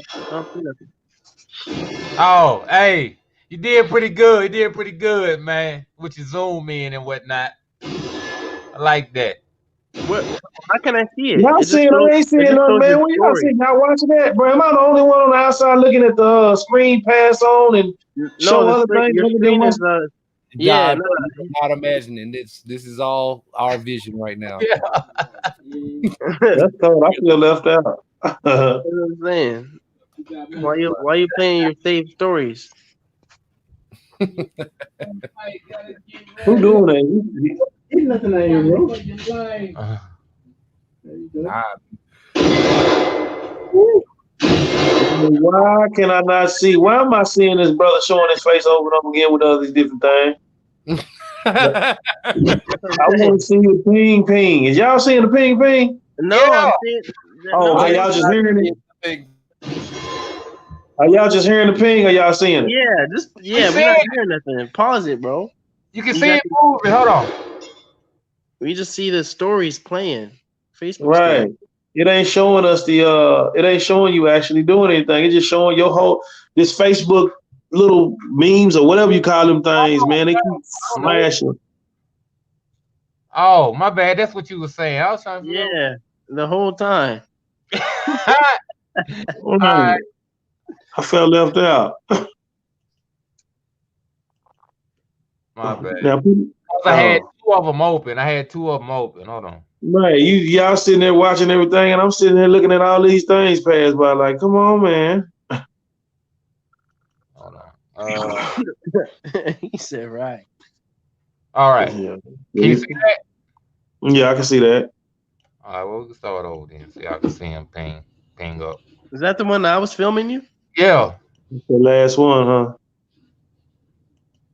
hey, you did pretty good. You did pretty good, man. With your zoom in and whatnot. I like that. What? How can I see it? Y'all see it? I ain't seeing nothing, man. What y'all see? Y'all watching that, bro? Am I the only one on the outside looking at the screen pass on and show other things? Your screen is yeah, no, I'm not imagining this. This is all our vision right now. Yeah. That's cold. I feel left out. That's what I'm saying. Why you playing your saved stories? Who doing that? He's nothing at you, bro. Why can I not see? Why am I seeing this brother showing his face over and over again with all these different things? I want to see the ping ping. Is y'all seeing the ping ping? No, yeah. I'm seeing. Oh, are y'all just hearing it? Are y'all just hearing the ping or y'all seeing it? Yeah, we're not hearing nothing. Pause it, bro. You can see it moving. Hold on. We just see the stories playing. Facebook. Right. Story. It ain't showing us it ain't showing you actually doing anything. It's just showing your this Facebook little memes or whatever you call them things, man. They keep smashing. Oh, my bad. That's what you were saying. I was trying to figure out. The whole time. Right. I felt left out. My bad. Now, I had 2 of them open. Hold on. Right, y'all sitting there watching everything, and I'm sitting there looking at all these things pass by. Like, come on, man. Hold on. He said, "Right." All right. Yeah. Can you see that? Yeah, I can see that. All right, well, we can start over then. See, I can see him ping up. Is that the one that I was filming you? Yeah. That's the last one, huh?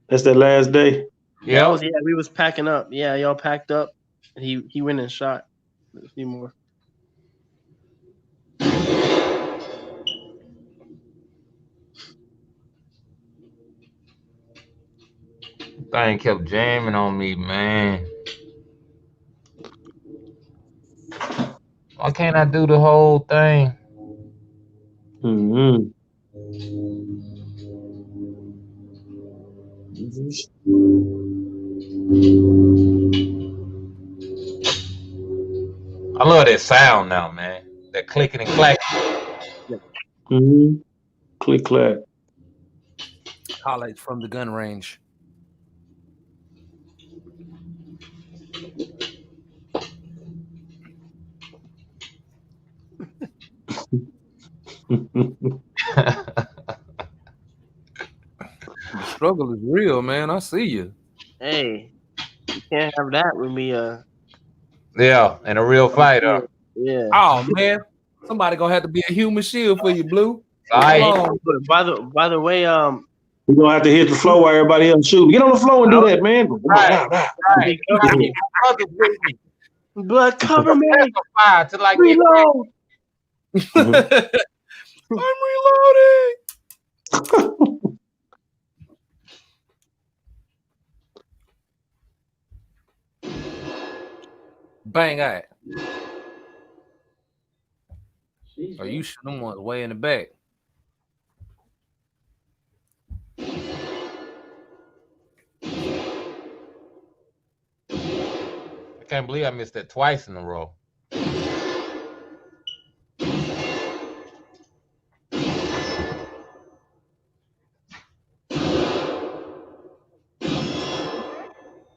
That's the last day. Yeah. We was packing up. Yeah, y'all packed up. He went and shot a few more. thing kept jamming on me, man. Why can't I do the whole thing? Mm-hmm. I love that sound now, man. That clicking and clacking. Mm-hmm. Click clack. Highlights from the gun range. The struggle is real, man. I see you. Hey, you can't have that with me. Yeah, and a real fighter. Yeah. Oh man, somebody gonna have to be a human shield for you, Blue. All right. Come on. By the way, We're gonna have to hit the floor while everybody else shooting. Get on the floor and do that, man. Right. be covered. Brothers with me. Blood cover me. Fire till I get Reload. I'm reloading. Bang at. Are you shooting them ones way in the back? I can't believe I missed that twice in a row.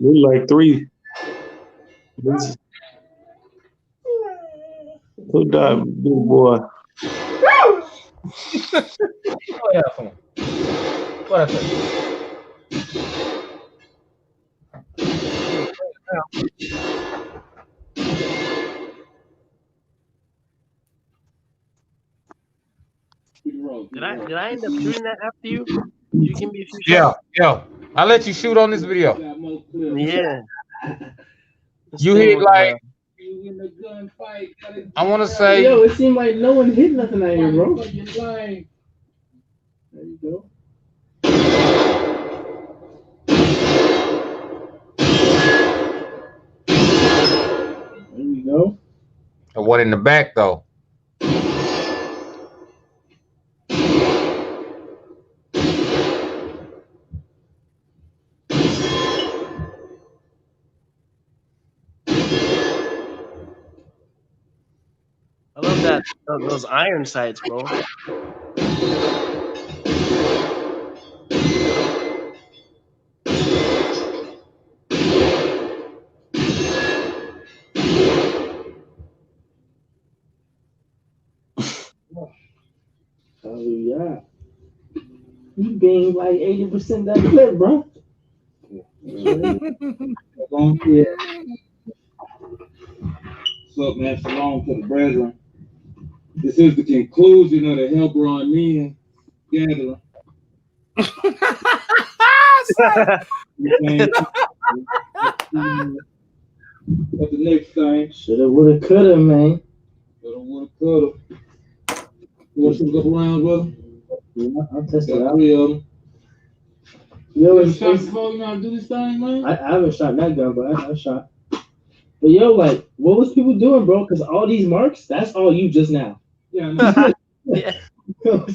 We're like three. Who died, big boy? What happened? What happened? Did I end up shooting that after you? Did you give me a few shots? Yeah. I'll let you shoot on this video. Yeah. You hit like I want to say. Yo, it seemed like no one hit nothing out here, bro. There you go. There you go. The one in the back though. I love that those iron sights, bro. Hallelujah. You being like 80% that clip, bro. Yeah. What's up, man? Shalom to the brethren. This is the conclusion of the Hebron men gathering. But the next thing, shoulda, woulda, coulda, man. Shoulda, woulda, coulda. You want to shoot a couple rounds, brother? Yeah, I'll test it out. Yo, you shot before, you know how to do this thing, man? I haven't shot that gun, but I shot. But yo, like, what was people doing, bro? Because all these marks, that's all you just now. Yeah, I know. Yeah. Look.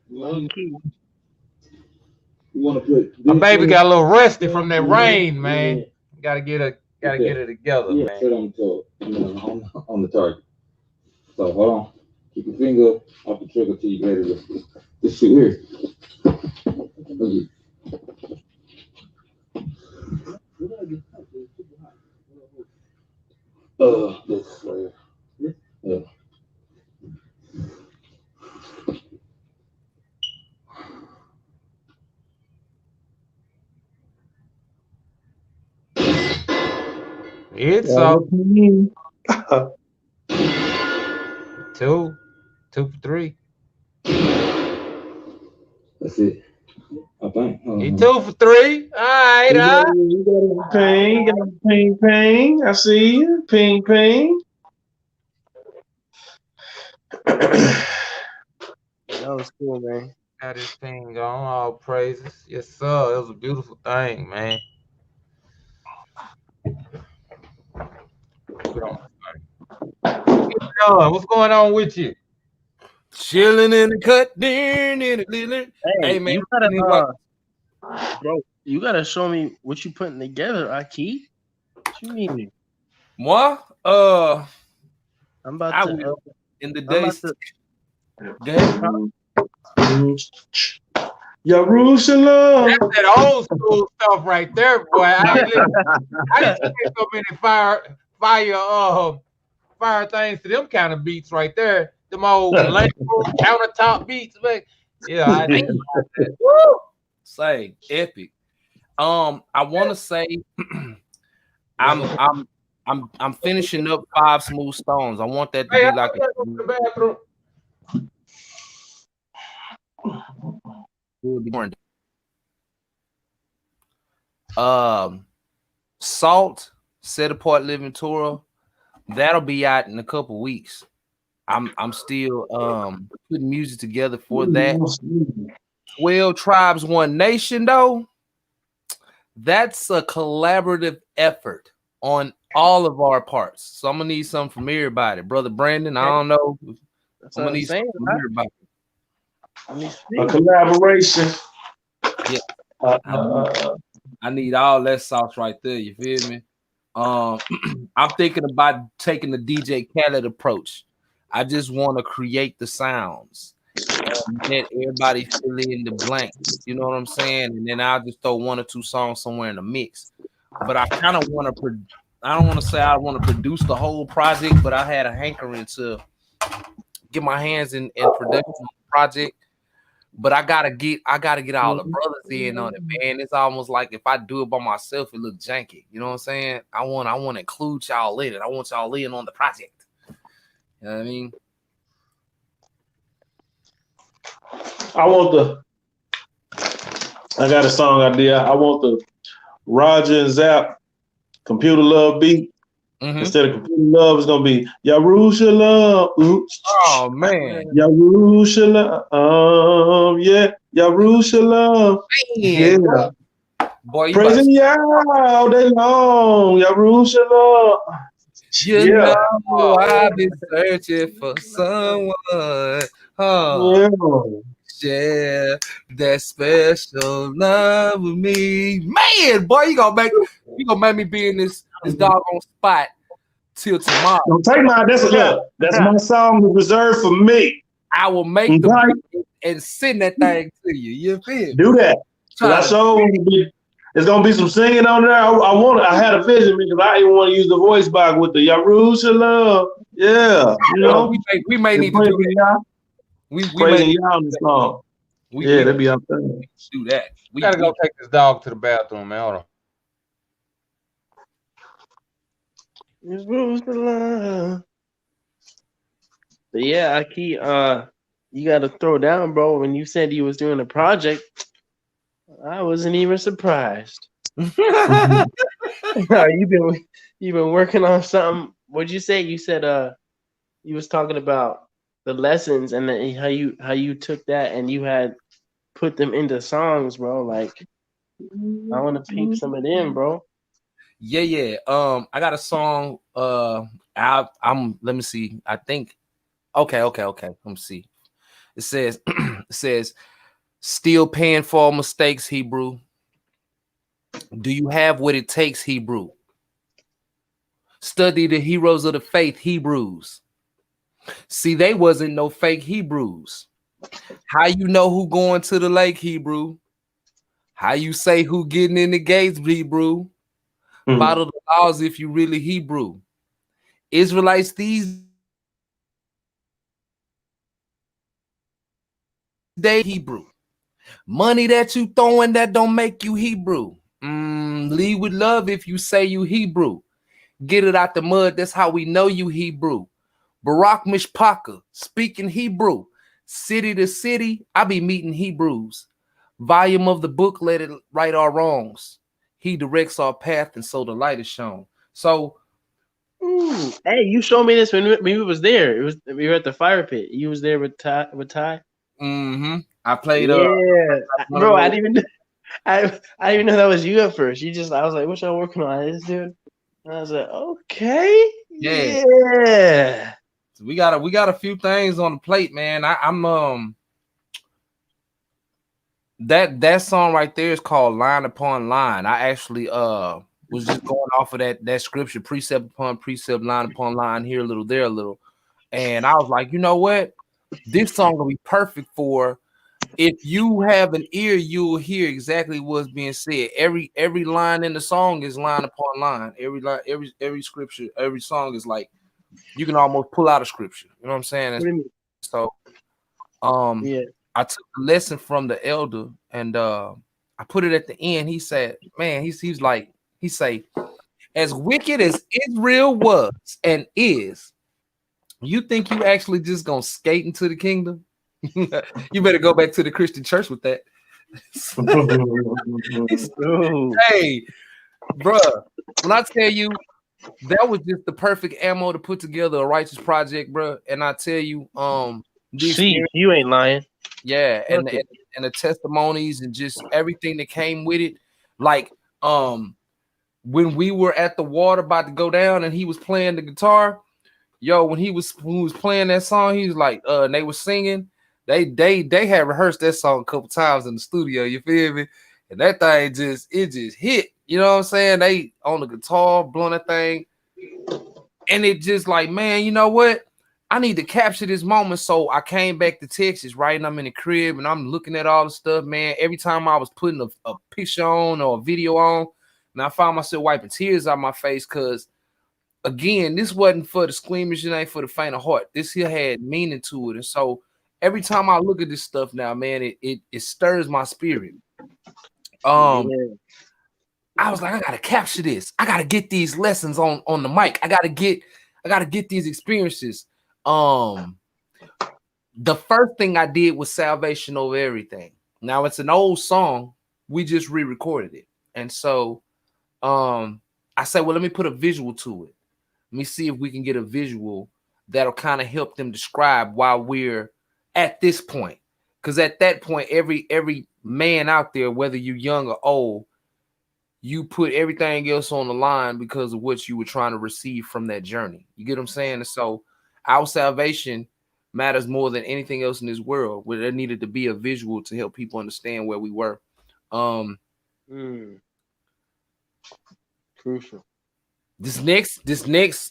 You Want to put My baby got a little rusty from that rain, man. Yeah. Gotta get it together, Yeah, man. straight on the target. So hold on. Keep your finger off the trigger till you ready to just shoot here. This way. Yeah. It's up. 2 for 3. That's it. I think. He 2 for 3. All right, You got a ping, got a ping. I see you. Ping. That was cool, man. Got this thing on. All praises. Yes, sir. It was a beautiful thing, man. Put on what's going on with you? Chilling in the cut, in the hey man, you gotta bro, you gotta show me what you putting together, Aki. What you mean? Moi? I'm about I to will in the I'm about days. to Go ahead. Jerusalem. That's that old school stuff right there, boy. I used to make so many fire things to them kind of beats right there. Them old Lego countertop beats, man. Yeah, I Hey, woo! Say epic. I want to say I'm finishing up 5 Smooth Stones. I want that to Hey, be I like gotta go to the bathroom. Salt Set Apart Living Tour. That'll be out in a couple weeks. I'm still putting music together for that. 12 Tribes, One Nation, though. That's a collaborative effort on all of our parts. So I'm gonna need something from everybody. Brother Brandon, I don't know. That's I'm what gonna I'm need saying. something from everybody. A collaboration. Yeah. I need all that sauce right there. You feel me? I'm thinking about taking the DJ Khaled approach. I just want to create the sounds and let everybody fill in the blank. You know what I'm saying? And then I'll just throw 1 or 2 songs somewhere in the mix. But I kind of want to. I don't want to say I want to produce the whole project, but I had a hankering to get my hands in production on the project. But I gotta get all the brothers in on it, man. It's almost like if I do it by myself, it look janky. You know what I'm saying? I want to include y'all in it. I want y'all in on the project. You know what I mean? I got a song idea. I want the Roger and Zap Computer Love beat. Instead of Computer Love, it's gonna be Jerusalem. Oh man, Jerusalem. Yeah, Jerusalem. Yeah. Boy, Praising Yah all day long. Jerusalem. You know I've been searching for someone. Oh, yeah, that special love with me. Man, boy, you gonna make me be in this doggone spot till tomorrow. Don't take my that's my song reserved for me. I will make the beat and send that thing to you. You feel? Do that. It's gonna be some singing on there. I had a vision because I didn't want to use the voice box with the Jerusalem. Yeah, you know. We may need to do that. We praising Yah on the song. Yeah, that'd be our thing. Do that. We gotta go take this dog to the bathroom, man. Hold on. But yeah, Aki, you gotta throw down, bro. When you said you was doing a project, I wasn't even surprised. You've been working on something. What'd you say? You said you was talking about the lessons and then how you took that and you had put them into songs, bro. Like I want to peep some of them, bro. Yeah. I got a song. Let me see. I think. Okay. Let me see. It says, still paying for all mistakes, Hebrew. Do you have what it takes, Hebrew? Study the heroes of the faith, Hebrews. See, they wasn't no fake Hebrews. How you know who going to the lake, Hebrew? How you say who getting in the gates, Hebrew? Follow the laws if you really Hebrew. Israelites these days, Hebrew. Money that you throwing that don't make you Hebrew. Lead with love if you say you Hebrew. Get it out the mud. That's how we know you Hebrew. Barak Mishpaka, speaking Hebrew. City to city, I be meeting Hebrews. Volume of the book, let it right our wrongs. He directs our path, and so the light is shown. So, hey, you showed me this when we was there. We were at the fire pit. You was there with Ty. Mm-hmm. I played bro. I didn't even I didn't even know that was you at first. I was like, what y'all working on? This dude. And I was like, okay, yeah. So we got a few things on the plate, man. I'm that song right there is called Line Upon Line. I actually was just going off of that scripture, precept upon precept, line upon line, here a little, there a little. And I was like, you know what? This song will be perfect for, if you have an ear, you'll hear exactly what's being said. Every line in the song is line upon line. Every line, every scripture, every song is like, you can almost pull out a scripture. You know what I'm saying? What do you mean? So Yeah. I took a lesson from the elder, and I put it at the end. He said, man, he's like, he say, as wicked as Israel was and is, you think you actually just gonna skate into the kingdom? You better go back to the Christian church with that. Hey, bruh, when I tell you that was just the perfect ammo to put together a righteous project, bruh. And I tell you, See, you ain't lying. Yeah, and the testimonies and just everything that came with it. Like, when we were at the water about to go down and he was playing the guitar, yo, when he was playing that song, he was like, and they were singing. They had rehearsed that song a couple times in the studio, you feel me? And that thing just hit. You know what I'm saying? They on the guitar, blowing that thing. And it just like, man, you know what? I need to capture this moment. So I came back to Texas, right? And I'm in the crib and I'm looking at all the stuff, man. Every time I was putting a picture on or a video on, and I found myself wiping tears out my face, because again, this wasn't for the squeamish, it ain't for the faint of heart. This here had meaning to it. And so every time I look at this stuff now, man, it stirs my spirit. I was like, I gotta capture this. I gotta get these lessons on the mic. I gotta get these experiences. The first thing I did was Salvation Over Everything. Now it's an old song. We just re-recorded it. And so I said, well, let me put a visual to it. Let me see if we can get a visual that'll kind of help them describe why we're at this point. Because at that point, every man out there, whether you're young or old, you put everything else on the line because of what you were trying to receive from that journey. You get what I'm saying? And so our salvation matters more than anything else in this world, where there needed to be a visual to help people understand where we were. Crucial. This next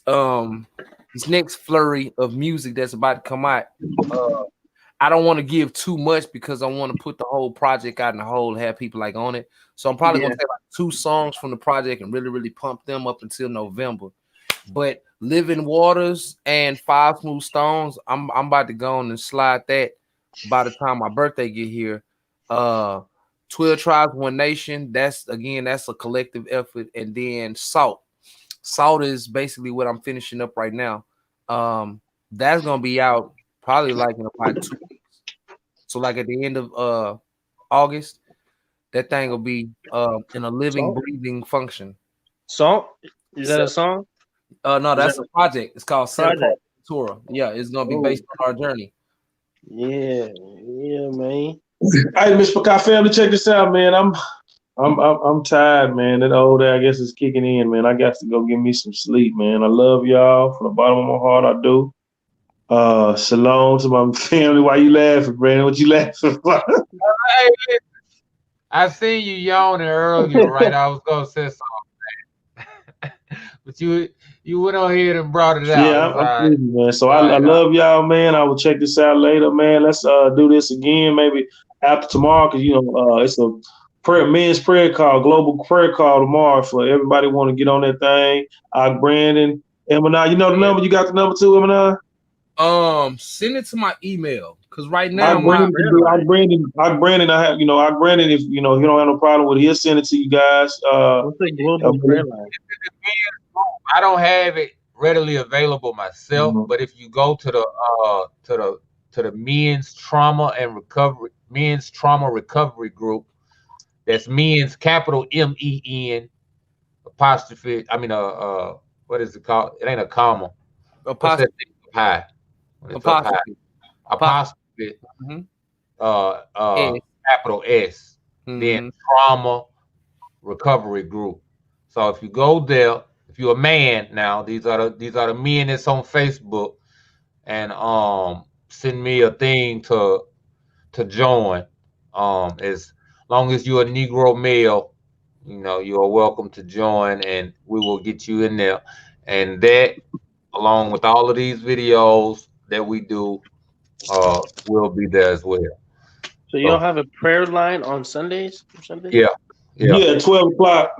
flurry of music that's about to come out, I don't want to give too much because I want to put the whole project out in the whole, have people like on it. So I'm probably gonna take like 2 songs from the project and really pump them up until November. But Living Waters and 5 Smooth Stones, I'm about to go on and slide that by the time my birthday get here. 12 Tribes, One Nation, that's a collective effort. And then Salt is basically what I'm finishing up right now. That's gonna be out probably like in about 2 weeks. So like at the end of August, that thing will be in a living, breathing function. Salt? Is that a song? No, that's a project. It's called Project Torah. Yeah, it's gonna be based on our journey. Yeah, man. Hey, Miss Pakai family, check this out, man. I'm tired, man. That old day, I guess, is kicking in, man. I got to go get me some sleep, man. I love y'all from the bottom of my heart. I do. Shalom to my family. Why you laughing, Brandon? What you laughing for? Hey, I seen you yawning earlier, right? I was gonna say something, but you went on ahead and brought it out. Yeah, I'm sleepy, man. So I love y'all, man. I will check this out later, man. Let's do this again, maybe after tomorrow, because it's a men's prayer call, global prayer call tomorrow for everybody want to get on that thing. Brandon, Eminem, you know the number. You got the number too, Eminem? Send it to my email, because right now Brandon, I have, Brandon, if you don't have no problem with it, he'll send it to you guys. What's the global prayer line? I don't have it readily available myself, but if you go to the men's trauma recovery group, that's men's capital MEN apostrophe. I mean, what is it called? It ain't a comma. Apostrophe. High. Apostrophe. capital S, then Trauma Recovery Group. So if you go there, if you're a man now, these are the men that's on Facebook, and send me a thing to join. As long as you're a Negro male, you are welcome to join, and we will get you in there. And that, along with all of these videos that we do, will be there as well. So y'all have a prayer line on Sundays or something? Yeah. Yeah, 12 o'clock.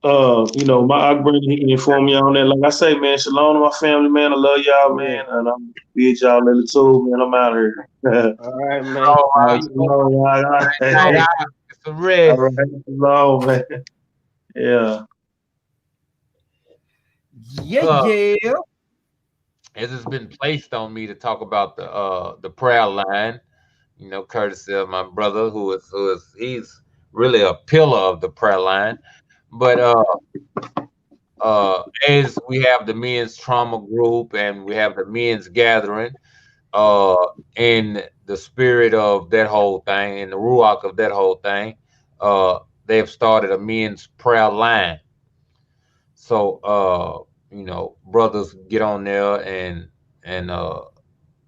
My Akbrin, he informed me on that. Like I say, man, shalom to my family, man. I love y'all, man. And I'm be at y'all later too, man. I'm out here. All right, man. All right. Shalom, y'all. It's a rest. All right, shalom, man. Yeah. Yeah. As it's been placed on me to talk about the prayer line, courtesy of my brother, who is he's really a pillar of the prayer line. But as we have the men's trauma group and we have the men's gathering, in the spirit of that whole thing, in the ruach of that whole thing, they have started a men's prayer line. So brothers get on there, and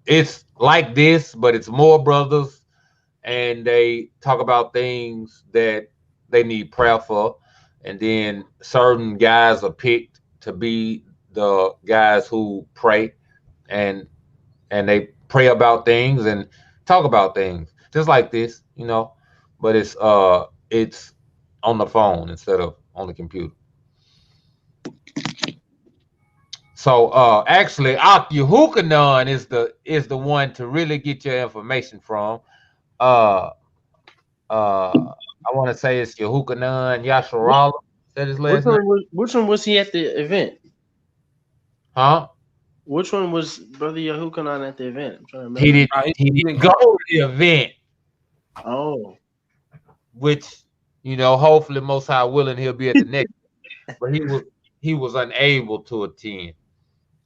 it's like this, but it's more brothers, and they talk about things that they need prayer for, and then certain guys are picked to be the guys who pray, and they pray about things and talk about things just like this, but it's on the phone instead of on the computer. So actually, Yahukanon is the one to really get your information from. I want to say it's Yahukanon Yasharala. Is that his last name? Which one was he at the event? Huh? Which one was Brother Yahukanon at the event? I'm trying to remember. He didn't go to the event. Oh. Which, hopefully Most High willing, he'll be at the next. But he was unable to attend.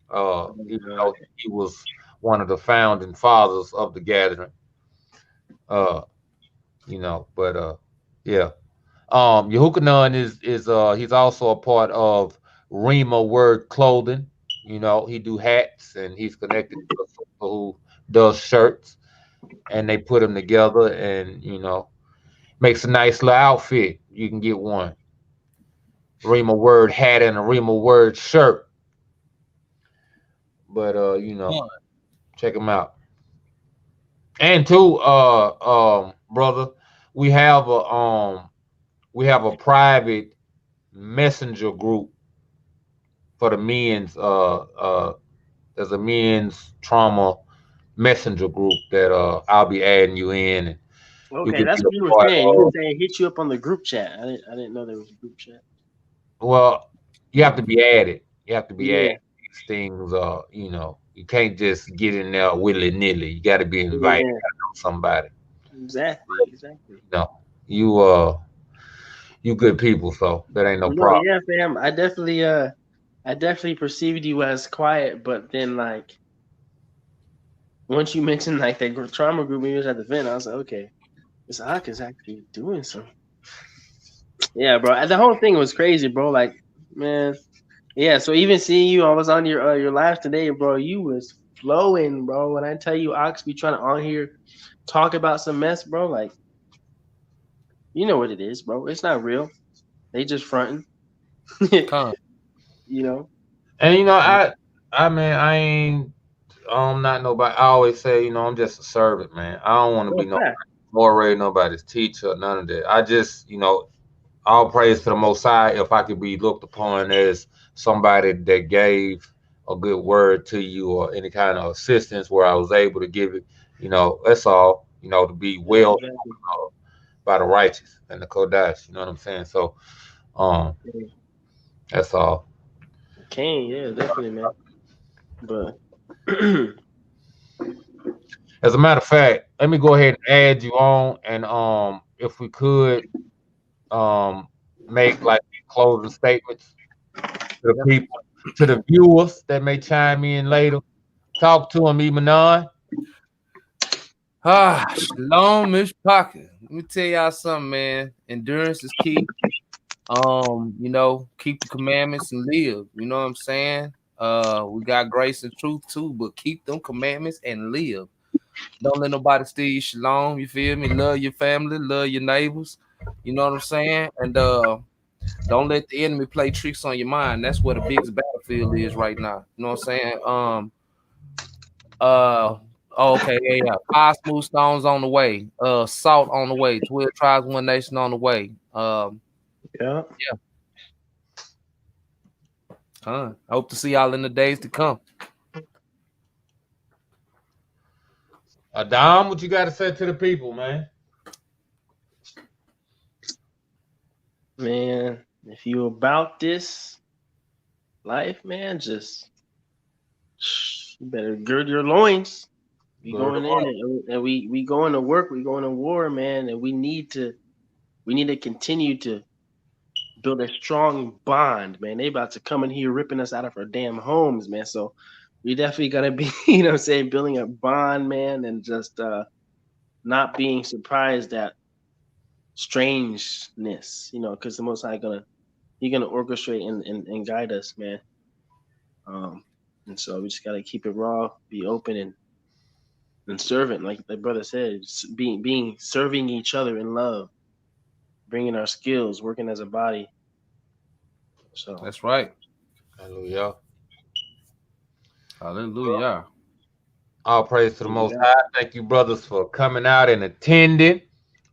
Even though he was one of the founding fathers of the gathering. But yeah. Yahukanon is he's also a part of Rima Word Clothing. He do hats, and he's connected to a sister who does shirts, and they put them together, and makes a nice little outfit. You can get one Rima Word hat and a Rima Word shirt. But check them out. And too, brother, we have a private messenger group for the men's there's a men's trauma messenger group that I'll be adding you in, and okay, that's what you were saying. You were saying hit you up on the group chat. I didn't know there was a group chat. Well, you have to be added. You have to be added. These things are, you can't just get in there willy nilly. You got to be invited to know somebody. Exactly. You good people, so that ain't no problem. Yeah, fam. I definitely perceived you as quiet, but then like once you mentioned like that trauma group we was at the event, I was like, okay, this Ak is actually doing something. Yeah, bro. The whole thing was crazy, bro. Like, man, yeah. So even seeing you, I was on your live today, bro. You was flowing, bro. When I tell you, Ox be trying to on here talk about some mess, bro. Like, you know what it is, bro. It's not real. They just fronting. And I'm not nobody. I always say, I'm just a servant, man. I don't want to be nobody's teacher, none of that. I just, all praise to the Most High. If I could be looked upon as somebody that gave a good word to you or any kind of assistance where I was able to give it, that's all. To be well by the righteous and the Kodash. You know what I'm saying? So, that's all. Okay, yeah, definitely, man. But as a matter of fact, let me go ahead and add you on, and if we could make like closing statements to the people, to the viewers that may chime in later. Talk to them, Imanon. Shalom, Miss Pocket. Let me tell y'all something, man. Endurance is key. Keep the commandments and live. You know what I'm saying? We got grace and truth too, but keep them commandments and live. Don't let nobody steal your shalom. You feel me? Love your family, love your neighbors. You know what I'm saying? And don't let the enemy play tricks on your mind. That's where the biggest battlefield is right now. You know what I'm saying? Okay, yeah. 5 smooth stones on the way. Salt on the way. 12 tribes, 1 nation on the way. Yeah. I hope to see y'all in the days to come. Adam, what you got to say to the people, man? Man, if you about this life, man, just you better gird your loins. We going in and we going to work, we going to war, man, and we need to continue to build a strong bond, man. They about to come in here ripping us out of our damn homes, man. So we definitely gotta be, building a bond, man, and just not being surprised at strangeness, because the Most High He's gonna orchestrate and guide us, man. And so we just gotta keep it raw, be open and servant, like the brother said, being serving each other in love, bringing our skills, working as a body. So that's right. Hallelujah. Hallelujah. All praise to the Most High. Thank you, brothers, for coming out and attending.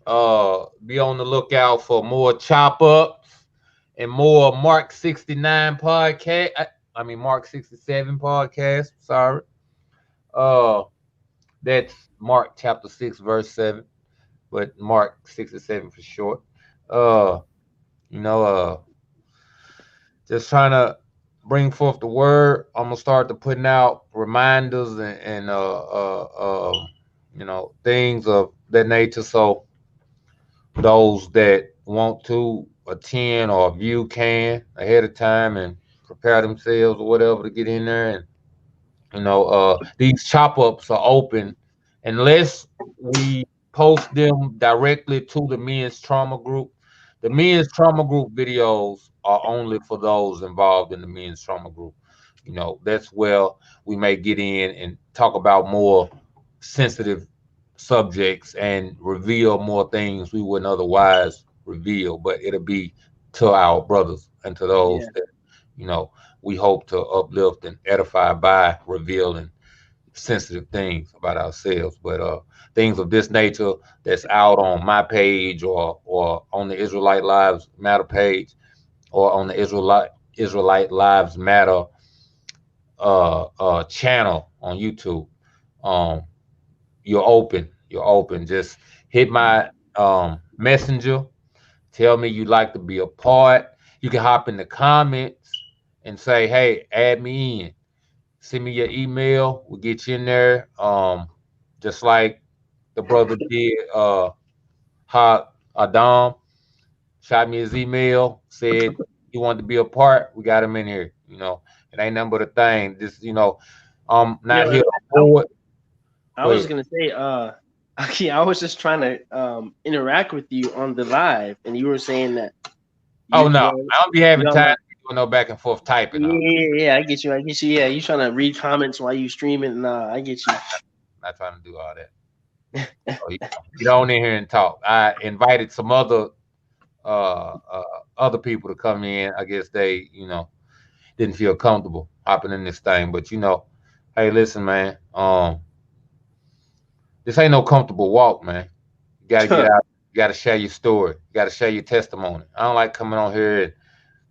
Be on the lookout for more chop ups and more Mark 69 podcast. Mark 67 podcast. Sorry. That's Mark chapter 6, verse 7, but Mark 67 for short. Just trying to bring forth the word. I'm gonna start to putting out reminders and things of that nature. So those that want to attend or view can ahead of time and prepare themselves or whatever to get in there. And these chop ups are open unless we post them directly to the men's trauma group. The men's trauma group videos are only for those involved in the men's trauma group. That's where we may get in and talk about more sensitive subjects and reveal more things we wouldn't otherwise reveal, but it'll be to our brothers and to those that we hope to uplift and edify by revealing sensitive things about ourselves. But things of this nature that's out on my page or on the Israelite Lives Matter page or on the Israelite Lives Matter channel on YouTube. You're open. Just hit my messenger. Tell me you'd like to be a part. You can hop in the comments and say, hey, add me in. Send me your email. We'll get you in there. Just like the brother did, Adam shot me his email, said he wanted to be a part. We got him in here. It ain't nothing but a thing. Just, I'm not here to forward. I was gonna say, I was just trying to interact with you on the live, and you were saying that. I don't be having time to no back and forth typing. Yeah, I get you. Yeah, you trying to read comments while you streaming? Nah, I get you. Not trying to do all that. Get on in here and talk. I invited some other people to come in. I guess they, didn't feel comfortable hopping in this thing. But hey, listen, man. This ain't no comfortable walk, man. You gotta get out. You gotta share your story. You gotta share your testimony. I don't like coming on here and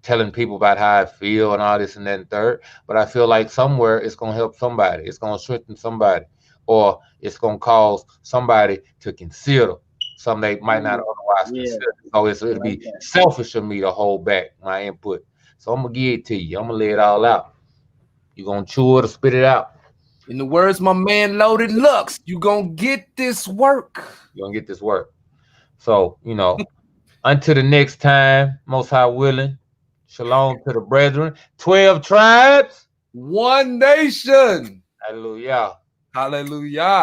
telling people about how I feel and all this and that and third. But I feel like somewhere it's gonna help somebody. It's gonna strengthen somebody, or it's gonna cause somebody to consider something they might not otherwise consider. So it'll be selfish of me to hold back my input. So I'm gonna give it to you. I'm gonna lay it all out. You gonna chew it or spit it out. In the words my man Loaded Lux, you gonna get this work. You're gonna get this work. So, until the next time, Most High willing, shalom to the brethren. 12 tribes. 1 nation. Hallelujah. Hallelujah.